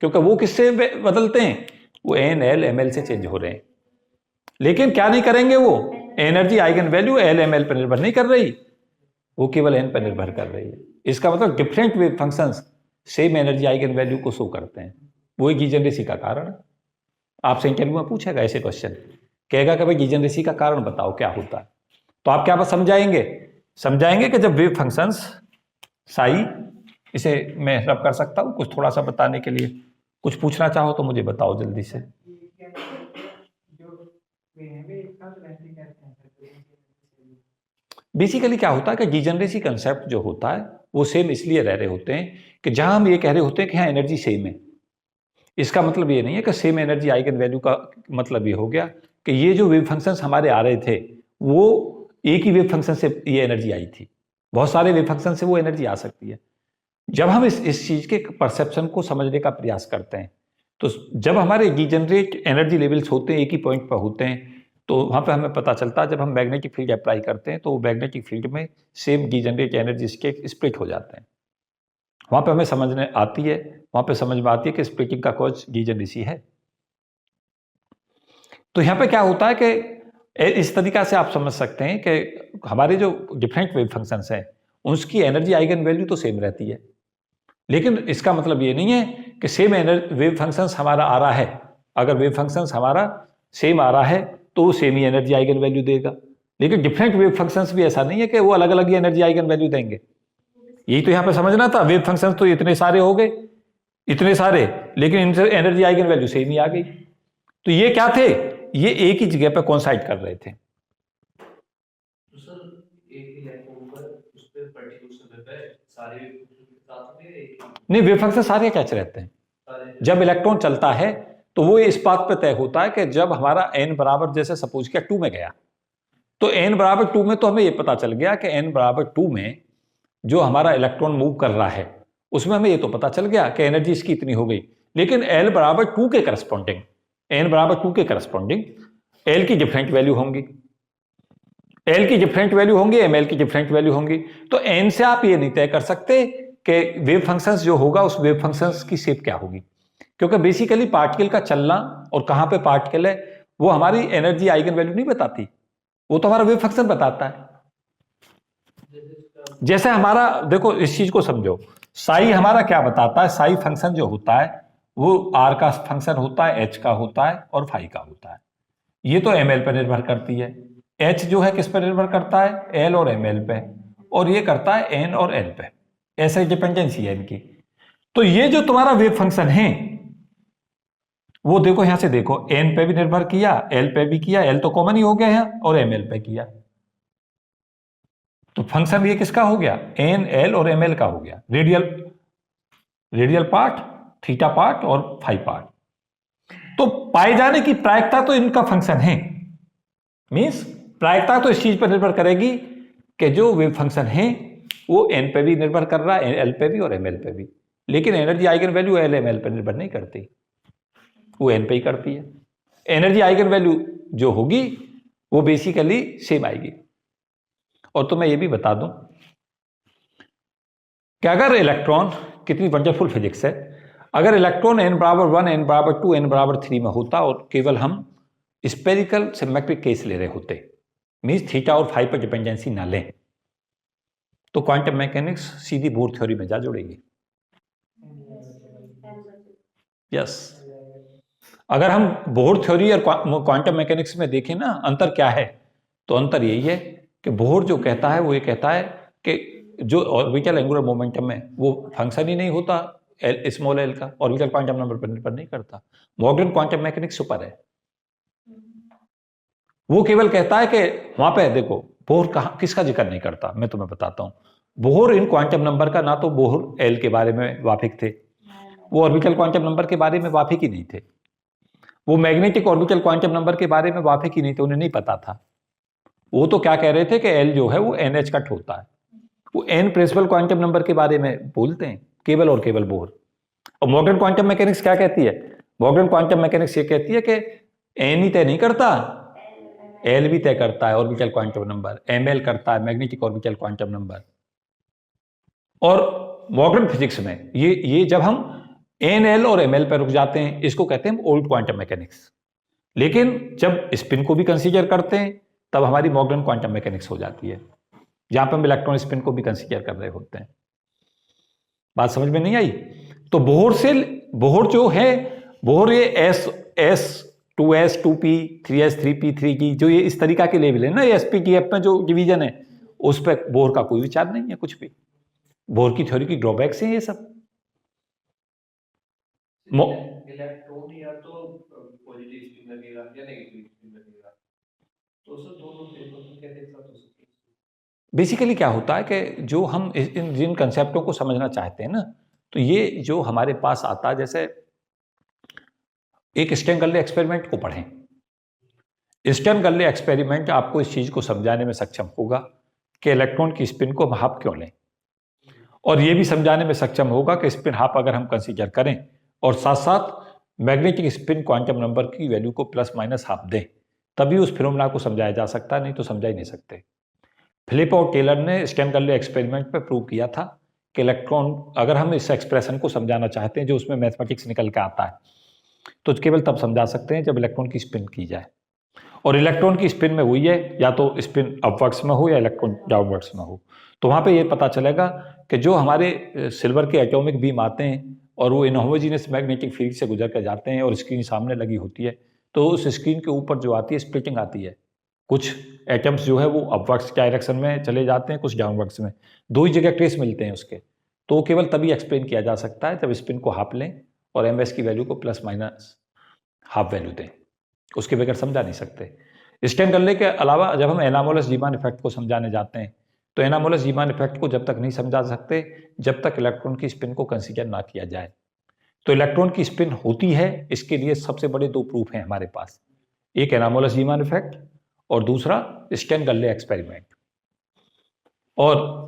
क्योंकि वो किससे बदलते हैं, वो एन एल एम एल से चेंज हो रहे हैं, लेकिन क्या नहीं करेंगे, वो energy eigen value l m l पर निर्भर नहीं कर रही, वो केवल एन पर निर्भर कर रही है। इसका मतलब different wave functions same energy eigen value को शो करते हैं, वो डीजेनरेसी का कारण है। आपसे इंटरव्यू में पूछेगा ऐसे क्वेश्चन, कहेगा कि भाई डीजेनरेसी का कारण बताओ क्या होता है, तो आप क्या बस समझाएंगे कि जब वेव फंक्शंस साई, इसे मैं रब कर सकता हूं कुछ थोड़ा सा बताने के लिए, कुछ पूछना चाहो तो मुझे बताओ जल्दी से। बेसिकली क्या होता है कि डीजेनरेसी कंसेप्ट जो होता है वो सेम इसलिए रह रहे होते हैं कि जहां हम ये कह रहे होते हैं कि हाँ एनर्जी सेम है, इसका मतलब ये नहीं है कि सेम एनर्जी आइगन वैल्यू का मतलब ये हो गया कि ये जो वेव फंक्शंस हमारे आ रहे थे वो एक ही वेव फंक्शन से ये एनर्जी आई थी, बहुत सारे वेव फंक्शन से वो एनर्जी आ सकती है। जब हम इस चीज के परसेप्शन को समझने का प्रयास करते हैं, तो जब हमारे डीजेनरेट एनर्जी लेवल्स होते हैं एक ही पॉइंट पर होते हैं, तो वहां पे हमें पता चलता है जब हम मैग्नेटिक फील्ड अप्लाई करते हैं तो मैग्नेटिक फील्ड में सेम डीजेनरेट एनर्जीज के स्प्लिट हो जाते हैं। वहां पे हमें समझने आती है, वहां पे समझ में आती है कि स्प्लिटिंग का कॉज डीजेनरेसी है। तो यहाँ पे क्या होता है कि इस तरीका से आप समझ सकते हैं कि हमारे जो डिफरेंट वेव फंक्शंस हैं उसकी एनर्जी आइगन वैल्यू तो सेम रहती है, लेकिन इसका मतलब ये नहीं है कि सेम वेव फंक्शंस हमारा आ रहा है, अगर वेव फंक्शंस हमारा सेम आ रहा है तो वो सेम ही एनर्जी आइगन वैल्यू देगा, लेकिन डिफरेंट वेव फंक्शंस भी ऐसा नहीं है कि वो अलग अलग ही एनर्जी आइगन वैल्यू देंगे। यही तो यहाँ पे समझना था, वेव फंक्शंस तो इतने सारे हो गए, इतने सारे, लेकिन इनसे एनर्जी आइगन वैल्यू सेम ही आ गई। तो ये क्या थे, ये एक ही जगह पे कोइंसाइड कर रहे थे। तो सर एक इलेक्ट्रॉन पर उस पे पर्टिकुलर समय पे सारे साथ में नहीं, वेव फंक्शन सारे कैच रहते हैं। जब इलेक्ट्रॉन चलता है तो वो इस बात पे तय होता है कि जब हमारा n बराबर, जैसे सपोज किया 2 में गया, तो n बराबर 2 में तो हमें ये पता चल गया कि n बराबर 2 में जो हमारा इलेक्ट्रॉन मूव कर रहा है उसमें हमें ये तो पता चल गया कि एनर्जी इसकी इतनी हो गई, लेकिन l बराबर 2 के करस्पॉन्डिंग, n बराबर 2 के करस्पॉन्डिंग l की डिफरेंट वैल्यू होंगी, l की डिफरेंट वैल्यू होंगी, ml की डिफरेंट वैल्यू होंगी। तो n से आप ये नहीं तय कर सकते कि वेव फंक्शंस जो होगा उस वेव फंक्शंस की शेप क्या होगी, क्योंकि बेसिकली पार्टिकल का चलना और कहां पे पार्टिकल है वो हमारी एनर्जी आइगन वैल्यू नहीं बताती, वो तो हमारा वेव फंक्शन बताता है। जैसे हमारा देखो, इस चीज को समझो, साई हमारा क्या बताता है, साई फंक्शन जो होता है वो आर का फंक्शन होता है, एच का होता है और फाई का होता है। ये तो एम एल पर निर्भर करती है, एच जो है किस पर निर्भर करता है, एल और एम एल पे, और ये करता है एन और एल पे, ऐसे डिपेंडेंसी है इनकी। तो ये जो तुम्हारा वेव फंक्शन है वो देखो, यहां से देखो, एन पे भी निर्भर किया, एल पे भी किया, एल तो कॉमन ही हो गया है, और एम एल पे किया, तो फंक्शन ये किसका हो गया, एन एल और एम एल का हो गया, रेडियल पार्ट, थीटा पार्ट और फाई पार्ट। तो पाए जाने की प्रायिकता तो इनका फंक्शन है, मींस प्रायिकता तो इस चीज पर निर्भर करेगी कि जो वेव फंक्शन है वो एन पे भी निर्भर कर रहा है, एल पे भी और एम एल पे भी, लेकिन energy eigen value l m l पर निर्भर नहीं करती। वो n पे ही करती है। एनर्जी आइगन वैल्यू जो होगी वो बेसिकली सेम आएगी। और तो मैं ये भी बता दूं कि अगर इलेक्ट्रॉन, कितनी वंडरफुल फिजिक्स है, अगर इलेक्ट्रॉन n बराबर 1, n बराबर 2, n बराबर 3 में होता और केवल हम स्पेरिकल सिमेट्रिक केस ले रहे होते, मीन्स थीटा और फाई पर डिपेंडेंसी ना लें, तो क्वांटम मैकेनिक्स सीधी बोर थ्योरी में जा जुड़ेगी। यस, अगर हम बोर थ्योरी और क्वांटम मैकेनिक्स में देखें ना अंतर क्या है, तो अंतर यही है कि बोर जो कहता है वो ये कहता है कि जो ऑर्बिटल एंगुलर मोमेंटम है वो फंक्शन ही नहीं होता स्मॉल एल का, ऑर्बिटल क्वांटम नंबर पर निर्भर नहीं करता। मॉडर्न क्वांटम मैकेनिक्स सुपर है, वो केवल कहता है कि वहां पे देखो बोर कहाँ किसका जिक्र नहीं करता। मैं तुम्हें बताता हूं, बोर इन क्वांटम नंबर का ना तो बोर एल के बारे में वाफिक थे, वो ऑर्बिटल क्वांटम नंबर के बारे में वाफिक ही नहीं थे, वो मैग्नेटिक ऑर्बिटल क्वांटम नंबर के बारे में वाफिक ही नहीं थे, उन्हें नहीं पता था। वो तो क्या कह रहे थे कि एल जो है वो NH कट होता है, वो एन प्रिंसिपल क्वांटम नंबर के बारे में बोलते हैं, केवल और केवल बोर। और मॉडर्न क्वांटम मैकेनिक्स क्या कहती है? मॉडर्न क्वांटम मैकेनिक्स ये कहती है कि एन ही तय नहीं करता, एल भी तय करता है ऑर्बिटल क्वांटम नंबर, ML करता है मैग्नेटिक ऑर्बिटल क्वांटम नंबर। और मॉडर्न फिजिक्स में ये जब हम NL और ML पर रुक जाते हैं, इसको कहते हैं ओल्ड क्वांटम मैकेनिक्स। लेकिन जब स्पिन को भी कंसीडर करते हैं तब हमारी मॉडर्न क्वांटम मैकेनिक्स हो जाती है, जहां पर हम इलेक्ट्रॉन स्पिन को भी कंसीडर कर रहे होते हैं। बात समझ में नहीं आई? तो बोहर जो है, बोहर ये S 2S 2P 3S 3P 3G जो ये इस तरीका के लेवल है ना, SPTF में जो डिवीजन है, उस पर बोहर का कोई विचार नहीं है कुछ भी। बोहर की थ्योरी की ड्रॉबैक्स हैं ये सब। इलेक्ट्रॉन या तो पॉजिटिव स्पिन लगेगा या नेगेटिव स्पिन लगेगा, तो सर दोनों पेपर को कैसे एक साथ हो सकते हैं? बेसिकली क्या होता है कि जो हम इन जिन कंसेप्टों को समझना चाहते हैं ना, तो ये जो हमारे पास आता है, जैसे एक स्टेनगर्ले एक्सपेरिमेंट को पढ़ें। स्टेनगर्ले एक्सपेरिमेंट आपको इस चीज को समझाने में सक्षम होगा कि इलेक्ट्रॉन की स्पिन को हम हाफ क्यों लें, और ये भी समझाने में सक्षम होगा कि स्पिन हाफ अगर हम कंसीडर करें और साथ साथ मैग्नेटिक स्पिन क्वांटम नंबर की वैल्यू को प्लस माइनस हाफ दें, तभी उस फिनोमेना को समझाया जा सकता है, नहीं तो समझा ही नहीं सकते। फिलिप और टेलर ने स्टेनगर्ले एक्सपेरिमेंट पे प्रूव किया था कि इलेक्ट्रॉन, अगर हम इस एक्सप्रेशन को समझाना चाहते हैं जो उसमें मैथमेटिक्स निकल के आता है, तो केवल तब समझा सकते हैं जब इलेक्ट्रॉन की स्पिन की जाए। और इलेक्ट्रॉन की स्पिन में हुई है, या तो स्पिन अपवर्ड्स में हो या इलेक्ट्रॉन डाउनवर्ड्स में हो, तो वहां पे ये पता चलेगा कि जो हमारे सिल्वर के एटॉमिक बीम आते हैं और वो इनहोमोजीनियस मैग्नेटिक फील्ड से गुजर कर जाते हैं और स्क्रीन सामने लगी होती है, तो उस स्क्रीन के ऊपर जो आती है स्प्लिटिंग आती है। कुछ एटम्स जो है वो अपवर्ड्स डायरेक्शन में चले जाते हैं, कुछ डाउनवर्ड्स में, दो ही जगह ट्रेस मिलते हैं उसके। तो वो केवल तभी एक्सप्लेन किया जा सकता है जब स्पिन को हाफ लें और MS की वैल्यू को प्लस माइनस हाफ वैल्यू दें, उसके बगैर समझा नहीं सकते। स्टेनगर्ले के अलावा जब हम एनामोलस जीमान इफेक्ट को समझाने जाते हैं, तो एनामोलस जीमान इफेक्ट को जब तक नहीं समझा सकते जब तक इलेक्ट्रॉन की स्पिन को कंसीडर ना किया जाए। तो इलेक्ट्रॉन की स्पिन होती है, इसके लिए सबसे बड़े दो प्रूफ हैं हमारे पास, एक एनामोलस जीमान इफेक्ट और दूसरा स्टेनगर्ले एक्सपेरिमेंट। और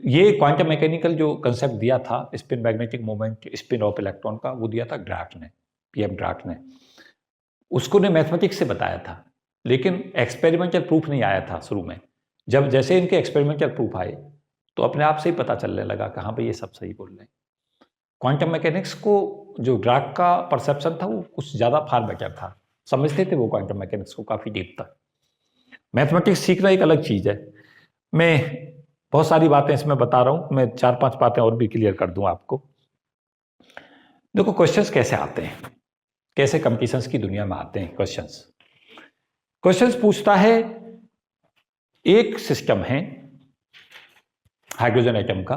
ये क्वांटम मैकेनिकल जो कंसेप्ट दिया था spin magnetic moment spin off electron का, वो दिया था ड्राक ने, PM ड्राक ने। उसको ने मैथमेटिक्स से बताया था, लेकिन एक्सपेरिमेंटल प्रूफ नहीं आया था शुरू में। जब जैसे इनके एक्सपेरिमेंटल प्रूफ आए तो अपने आप से ही पता चलने लगा कि हाँ भाई ये सब सही बोल रहे हैं। क्वांटम मैकेनिक्स को जो ड्राक का परसेप्शन था वो कुछ ज़्यादा फार बेटर था, समझते थे वो क्वांटम मैकेनिक्स को काफ़ी डीप तक। मैथमेटिक्स सीखना एक अलग चीज़ है। मैं बहुत सारी बातें इसमें बता रहा हूँ, मैं 4-5 बातें और भी क्लियर कर दूँ आपको। देखो क्वेश्चंस कैसे आते हैं, कैसे कंपटीशंस की दुनिया में आते हैं क्वेश्चंस पूछता है, एक सिस्टम है हाइड्रोजन एटम का,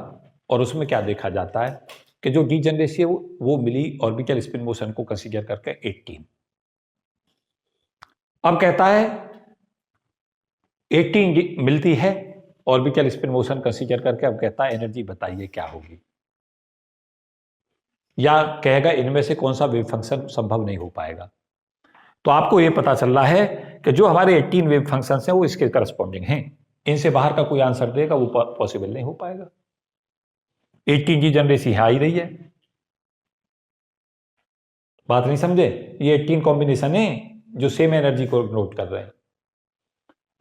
और उसमें क्या देखा जाता है कि जो डीजेनरेसी है वो मिली ऑर्बिटल स्पिन मोशन को कंसीडर करके 18। अब कहता है 18 मिलती है ऑर्बिटल स्पिन मोशन कंसीडर करके, अब कहता है एनर्जी बताइए क्या होगी, या कहेगा इनमें से कौन सा वेव फंक्शन संभव नहीं हो पाएगा। तो आपको यह पता चल रहा है कि जो हमारे 18 वेव फंक्शंस हैं वो इसके करस्पॉन्डिंग हैं, इनसे बाहर का कोई आंसर देगा वो पॉसिबल नहीं हो पाएगा। 18 की जनरेसी आ ही रही है, बात नहीं समझे? ये 18 कॉम्बिनेशन है जो सेम एनर्जी को नोट कर रहे हैं।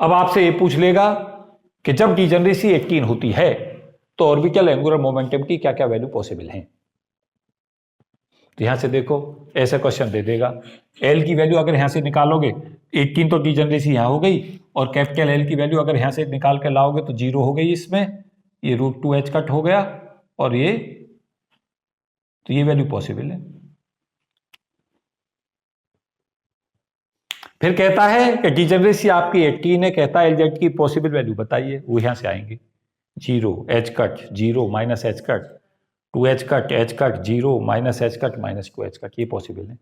अब आपसे ये पूछ लेगा कि जब डिजनरेसी 18 होती है तो ऑर्बिटल एंगुलर मोमेंटम की क्या क्या वैल्यू पॉसिबल है। तो यहां से देखो ऐसा क्वेश्चन दे देगा, एल की वैल्यू अगर यहां से निकालोगे 18 तो डिजनरेसी यहां हो गई, और कैपिटल एल की वैल्यू अगर यहां से निकाल के लाओगे तो 0 हो गई इसमें, ये √2h कट हो गया, और ये तो ये वैल्यू पॉसिबल है। फिर कहता है कि डिजनरेसी आपकी 18 है, कहता है एलजेड की पॉसिबल वैल्यू बताइए, वो यहां से आएंगे 0 h cut 0 minus h cut 2h cut h cut 0 minus h cut minus 2h cut, ये पॉसिबल है।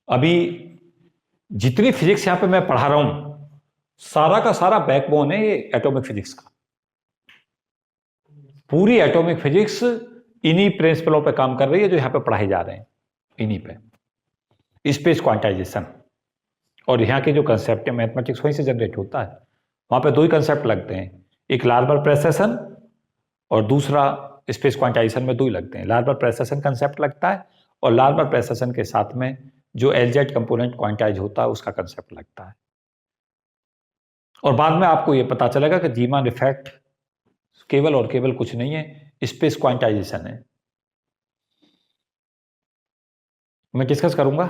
अभी जितनी फिजिक्स यहां पे मैं पढ़ा रहा हूं सारा का सारा बैकबोन है ये एटॉमिक फिजिक्स का। पूरी एटॉमिक फिजिक्स इन्हीं प्रिंसिपलों पे काम कर रही है जो यहां पे पढ़ाए जा रहे हैं, इन्हीं पे। स्पेस क्वांटाइजेशन और यहाँ के जो कंसेप्ट है मैथमेटिक्स वहीं से जनरेट होता है। वहां पे दो ही कंसेप्ट लगते हैं, एक लार्बर प्रेसेशन और दूसरा स्पेस क्वांटाइजेशन में दो ही लगते हैं। लार्बर प्रेसेशन कंसेप्ट लगता है और लार्बर प्रेसेशन के साथ में जो एलजेड कंपोनेंट क्वांटाइज होता है उसका कंसेप्ट लगता है। और बाद में आपको ये पता चलेगा कि जीमान इफेक्ट केवल और केवल कुछ नहीं है, स्पेस क्वांटाइजेशन है। मैं डिस्कस करूंगा,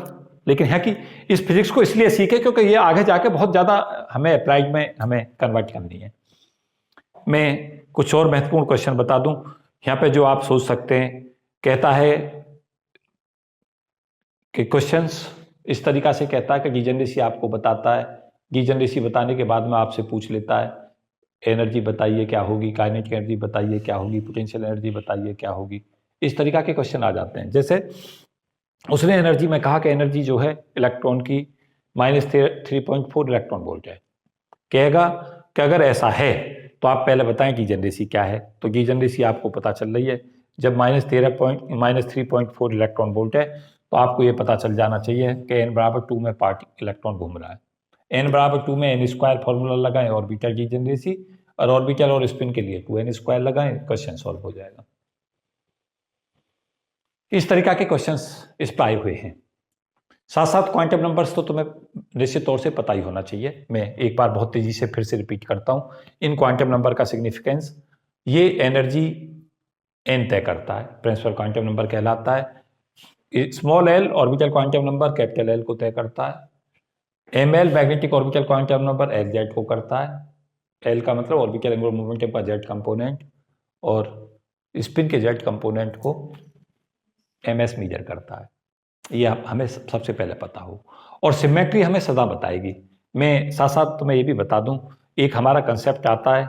लेकिन है कि इस फिजिक्स को इसलिए सीखे क्योंकि ये आगे जाके बहुत ज्यादा हमें अप्लाइड में हमें कन्वर्ट करनी है। मैं कुछ और महत्वपूर्ण क्वेश्चन बता दूं यहाँ पे जो आप सोच सकते हैं। कहता है कि क्वेश्चंस इस तरीका से कहता है कि डिजनरेसी आपको बताता है, डिजनरेसी बताने के बाद में आपसे पूछ लेता है एनर्जी बताइए क्या होगी, काइनेटिक एनर्जी बताइए क्या होगी, पोटेंशियल एनर्जी बताइए क्या होगी। इस तरीका के क्वेश्चन आ जाते हैं। जैसे उसने एनर्जी में कहा कि एनर्जी जो है इलेक्ट्रॉन की -3.4 इलेक्ट्रॉन वोल्ट है। कहेगा कि अगर ऐसा है तो आप पहले बताएं डिजनरेसी क्या है। तो डिजनरेसी आपको पता चल रही है, जब -3.4 इलेक्ट्रॉन वोल्ट है तो आपको ये पता चल जाना चाहिए कि n=2 में इलेक्ट्रॉन घूम रहा है। n=2 में n² फॉर्मूला लगाएं ऑर्बिटल डिजनरेसी, और ऑर्बिटल और स्पिन के लिए 2n² लगाएं, क्वेश्चन सॉल्व हो जाएगा। इस तरीका के क्वेश्चंस इस पर आए हुए हैं। साथ साथ क्वांटम नंबर्स तो तुम्हें निश्चित तौर से पता ही होना चाहिए। मैं एक बार बहुत तेजी से फिर से रिपीट करता हूं, इन क्वांटम नंबर का सिग्निफिकेंस, ये एनर्जी n तय करता है, प्रिंसिपल क्वांटम नंबर कहलाता है। Small l orbital quantum number capital L को तय करता है। ml magnetic orbital quantum number Lz को करता है। L का मतलब ऑर्बिटल एंगुलर मोमेंटम का z कंपोनेंट, और स्पिन के z कंपोनेंट को ms मेजर करता है। ये हमें सबसे पहले पता हो, और सिमेट्री हमें सदा बताएगी। मैं साथ साथ तुम्हें ये भी बता दूं, एक हमारा कंसेप्ट आता है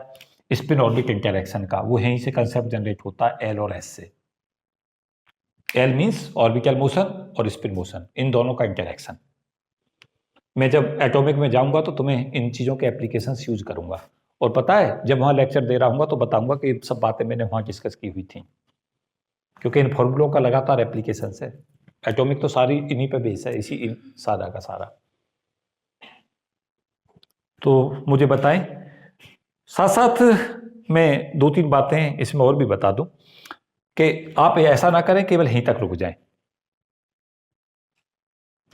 स्पिन ऑर्बिट इंटरैक्शन का, वो यहीं से कंसेप्ट जनरेट होता है L और S से। L मीन्स ऑर्बिटल मोशन और स्पिन मोशन, इन दोनों का इंटरैक्शन। मैं जब एटॉमिक में जाऊंगा तो तुम्हें इन चीज़ों के एप्लीकेशंस यूज करूंगा, और पता है जब वहाँ लेक्चर दे रहा हूँ तो बताऊंगा कि सब बातें मैंने वहाँ डिस्कस की हुई थी, क्योंकि इन फॉर्मूलों का लगातार एप्लीकेशन है। एटॉमिक तो सारी इन्हीं पे बेस है, इसी सारा का सारा। तो मुझे बताएं, साथ साथ मैं 2-3 बातें इसमें और भी बता दूं कि आप ऐसा ना करें केवल यहीं तक रुक जाएं।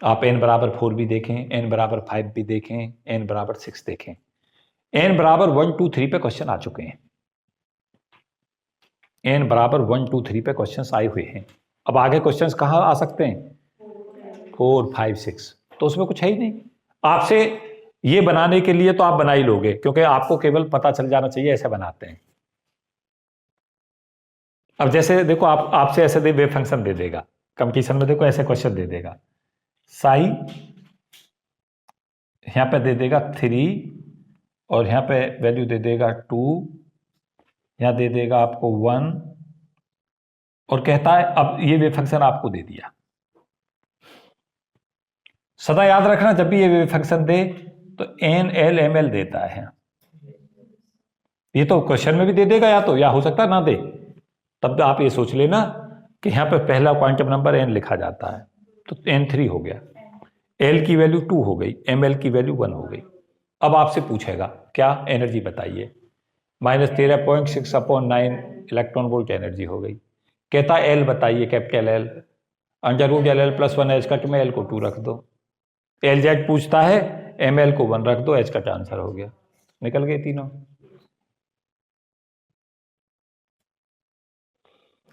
आप n=4 भी देखें, n=5 भी देखें, n=6 देखें। n=1 2 3 पे क्वेश्चन आ चुके हैं, n=1 2 3 पे क्वेश्चंस आए हुए हैं। अब आगे क्वेश्चंस कहाँ आ सकते हैं? 4 5 6, तो उसमें कुछ है ही नहीं। आपसे ये बनाने के लिए तो आप बना ही लोगे, क्योंकि आपको केवल पता चल जाना चाहिए ऐसे बनाते हैं। अब जैसे देखो, आपसे ऐसे दे वेव फंक्शन दे देगा कंपटीशन में, देखो ऐसे क्वेश्चन दे देगा, साई यहां पे दे देगा 3, और यहां पे वैल्यू दे देगा 2, यहां दे देगा आपको 1, और कहता है अब ये वेव फंक्शन आपको दे दिया। सदा याद रखना, जब भी ये वेव फंक्शन दे तो n/l/ml देता है। ये तो क्वेश्चन में भी दे देगा, या हो सकता है ना दे। तब आप ये सोच लेना कि यहां पे पहला क्वांटम नंबर n लिखा जाता है, तो n3 हो गया, l की वैल्यू 2 हो गई, ml की वैल्यू 1 हो गई। अब आपसे पूछेगा क्या एनर्जी बताइए, -13.6/9 इलेक्ट्रॉन वोल्ट एनर्जी हो गई। कहता एल बताइए, capital L, √LL + 1 H cut में एल को 2 रख दो। एल जेड पूछता है, ml को 1 रख दो, एच कट आंसर हो गया, निकल गए तीनों।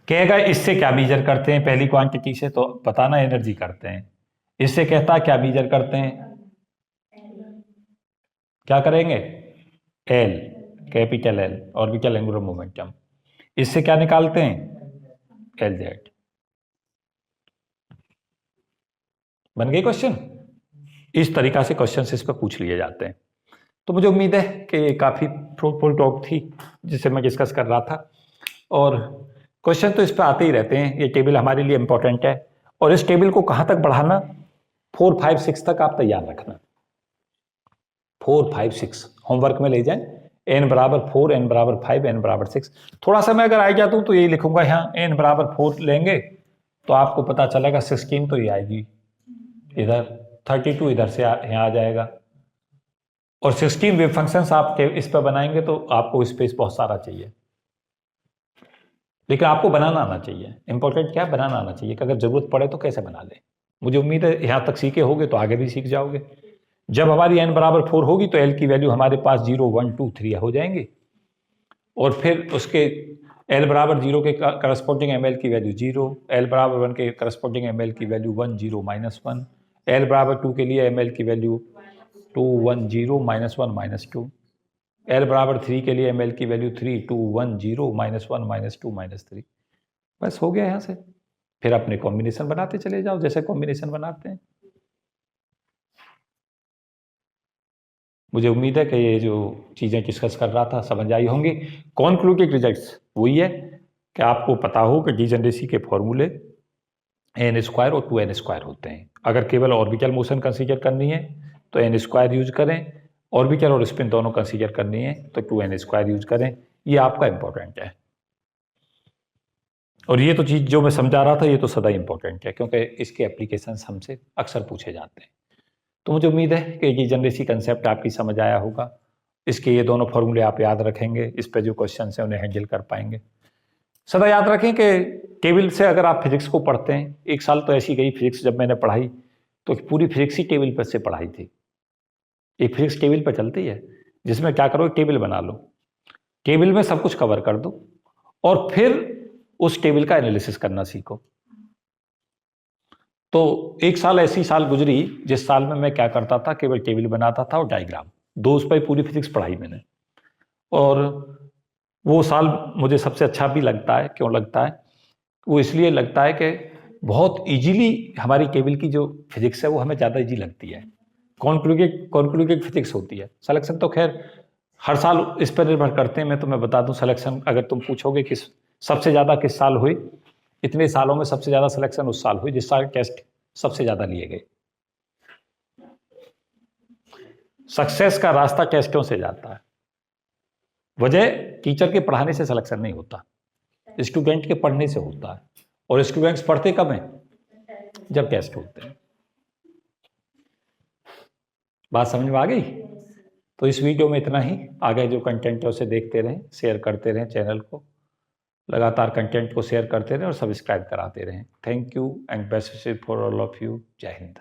कहेगा इससे क्या मेजर करते हैं, पहली क्वांटिटी से तो पता ना एनर्जी करते हैं, इससे कहता क्या मेजर करते हैं, क्या करेंगे, L, capital L, orbital angular momentum, इससे क्या निकालते हैं, एल जेड। बन गई क्वेश्चन। इस तरीका से क्वेश्चन इस पर पूछ लिए जाते हैं। तो मुझे उम्मीद है कि ये काफ़ी फ्रूटफुल टॉक थी जिसे मैं डिस्कस कर रहा था, और क्वेश्चन तो इस पर आते ही रहते हैं। ये टेबल हमारे लिए इंपॉर्टेंट है, और इस टेबल को कहाँ तक बढ़ाना, 4, 5, 6 तक आप तैयार रखना। 4, 5, 6 होमवर्क में ले जाएं, n बराबर 4, n बराबर 5, n बराबर 6। थोड़ा सा मैं अगर आ जाता हूँ तो यही लिखूंगा यहाँ, n बराबर 4 लेंगे तो आपको पता चलेगा 16 तो ये आएगी इधर, 32 इधर से यहाँ आ जाएगा, और 16 वेव फंक्शंस आप इस पर बनाएंगे तो आपको स्पेस बहुत सारा चाहिए, लेकिन आपको बनाना आना चाहिए। इंपॉर्टेंट क्या है, बनाना आना चाहिए कि अगर जरूरत पड़े तो कैसे बना लें। मुझे उम्मीद है यहाँ तक सीखे होगे तो आगे भी सीख जाओगे। जब हमारी n बराबर 4 होगी तो l की वैल्यू हमारे पास 0, 1, 2, 3 हो जाएंगे, और फिर उसके l बराबर 0 के करस्पॉन्डिंग ml की वैल्यू 0, l बराबर 1 के करस्पॉन्डिंग ml की वैल्यू 1, 0, -1, l बराबर 2 के लिए ml की वैल्यू 2, 1, 0, -1, -2, l बराबर 3 के लिए ml की वैल्यू 3, 2, 1, 0, -1, -2, -3। बस हो गया यहाँ से। फिर अपने कॉम्बिनेशन बनाते चले जाओ जैसे कॉम्बिनेशन बनाते हैं। मुझे उम्मीद है कि ये जो चीज़ें डिस्कस कर रहा था समझ आई होंगी। कॉन्क्लूडिव रिजल्ट्स वही है कि आपको पता हो कि डीजनरेसी के फॉर्मूले n² और 2n² होते हैं। अगर केवल ऑर्बिटल मोशन कंसीडर करनी है तो n² यूज करें, ऑर्बिटल और स्पिन दोनों कंसीडर करनी है तो 2n² यूज करें। ये आपका इंपॉर्टेंट है, और ये तो चीज़ जो मैं समझा रहा था ये तो सदा इंपॉर्टेंट है, क्योंकि इसके एप्लीकेशंस हमसे अक्सर पूछे जाते हैं। तो मुझे उम्मीद है कि डीजनरेसी कंसेप्ट आपकी समझ आया होगा। इसके ये दोनों फॉर्मूले आप याद रखेंगे, इस पे जो क्वेश्चन हैं उन्हें हैंडल कर पाएंगे। सदा याद रखें कि टेबल से अगर आप फिजिक्स को पढ़ते हैं, एक साल तो ऐसी गई फिजिक्स जब मैंने पढ़ाई तो पूरी फिजिक्स ही टेबल पर से पढ़ाई थी। एक फिजिक्स टेबल पर चलती है जिसमें क्या करो, टेबल बना लो, टेबल में सब कुछ कवर कर दो, और फिर उस टेबल का एनालिसिस करना सीखो। तो एक साल ऐसी साल गुजरी जिस साल में मैं क्या करता था, केवल टेबल बनाता था और डायग्राम, दो उस पर पूरी फिजिक्स पढ़ाई मैंने। और वो साल मुझे सबसे अच्छा भी लगता है। क्यों लगता है? वो इसलिए लगता है कि बहुत इजीली हमारी टेबल की जो फिजिक्स है वो हमें ज़्यादा इजी लगती है। कॉन्क्लूडिव फिजिक्स होती है। सिलेक्शन तो खैर हर साल इस पर निर्भर करते हैं। मैं तुम्हें बता दूं, सिलेक्शन अगर तुम पूछोगे किस सबसे ज़्यादा किस साल हुई, इतने सालों में सबसे ज़्यादा सिलेक्शन उस साल हुई जिस साल टेस्ट सबसे ज़्यादा लिए गए। सक्सेस का रास्ता टेस्टों से जाता है। वजह टीचर के पढ़ाने से सिलेक्शन नहीं होता, स्टूडेंट के पढ़ने से होता है। और स्टूडेंट्स पढ़ते कब हैं? जब टेस्ट होते हैं। बात समझ में आ गई? तो इस वीडियो में इतना ही। आगे जो कंटेंट है उसे देखते रहें, शेयर करते रहें, चैनल को लगातार कंटेंट को शेयर करते रहें और सब्सक्राइब कराते रहें। Thank you and best wishes for all of you. जय हिंद।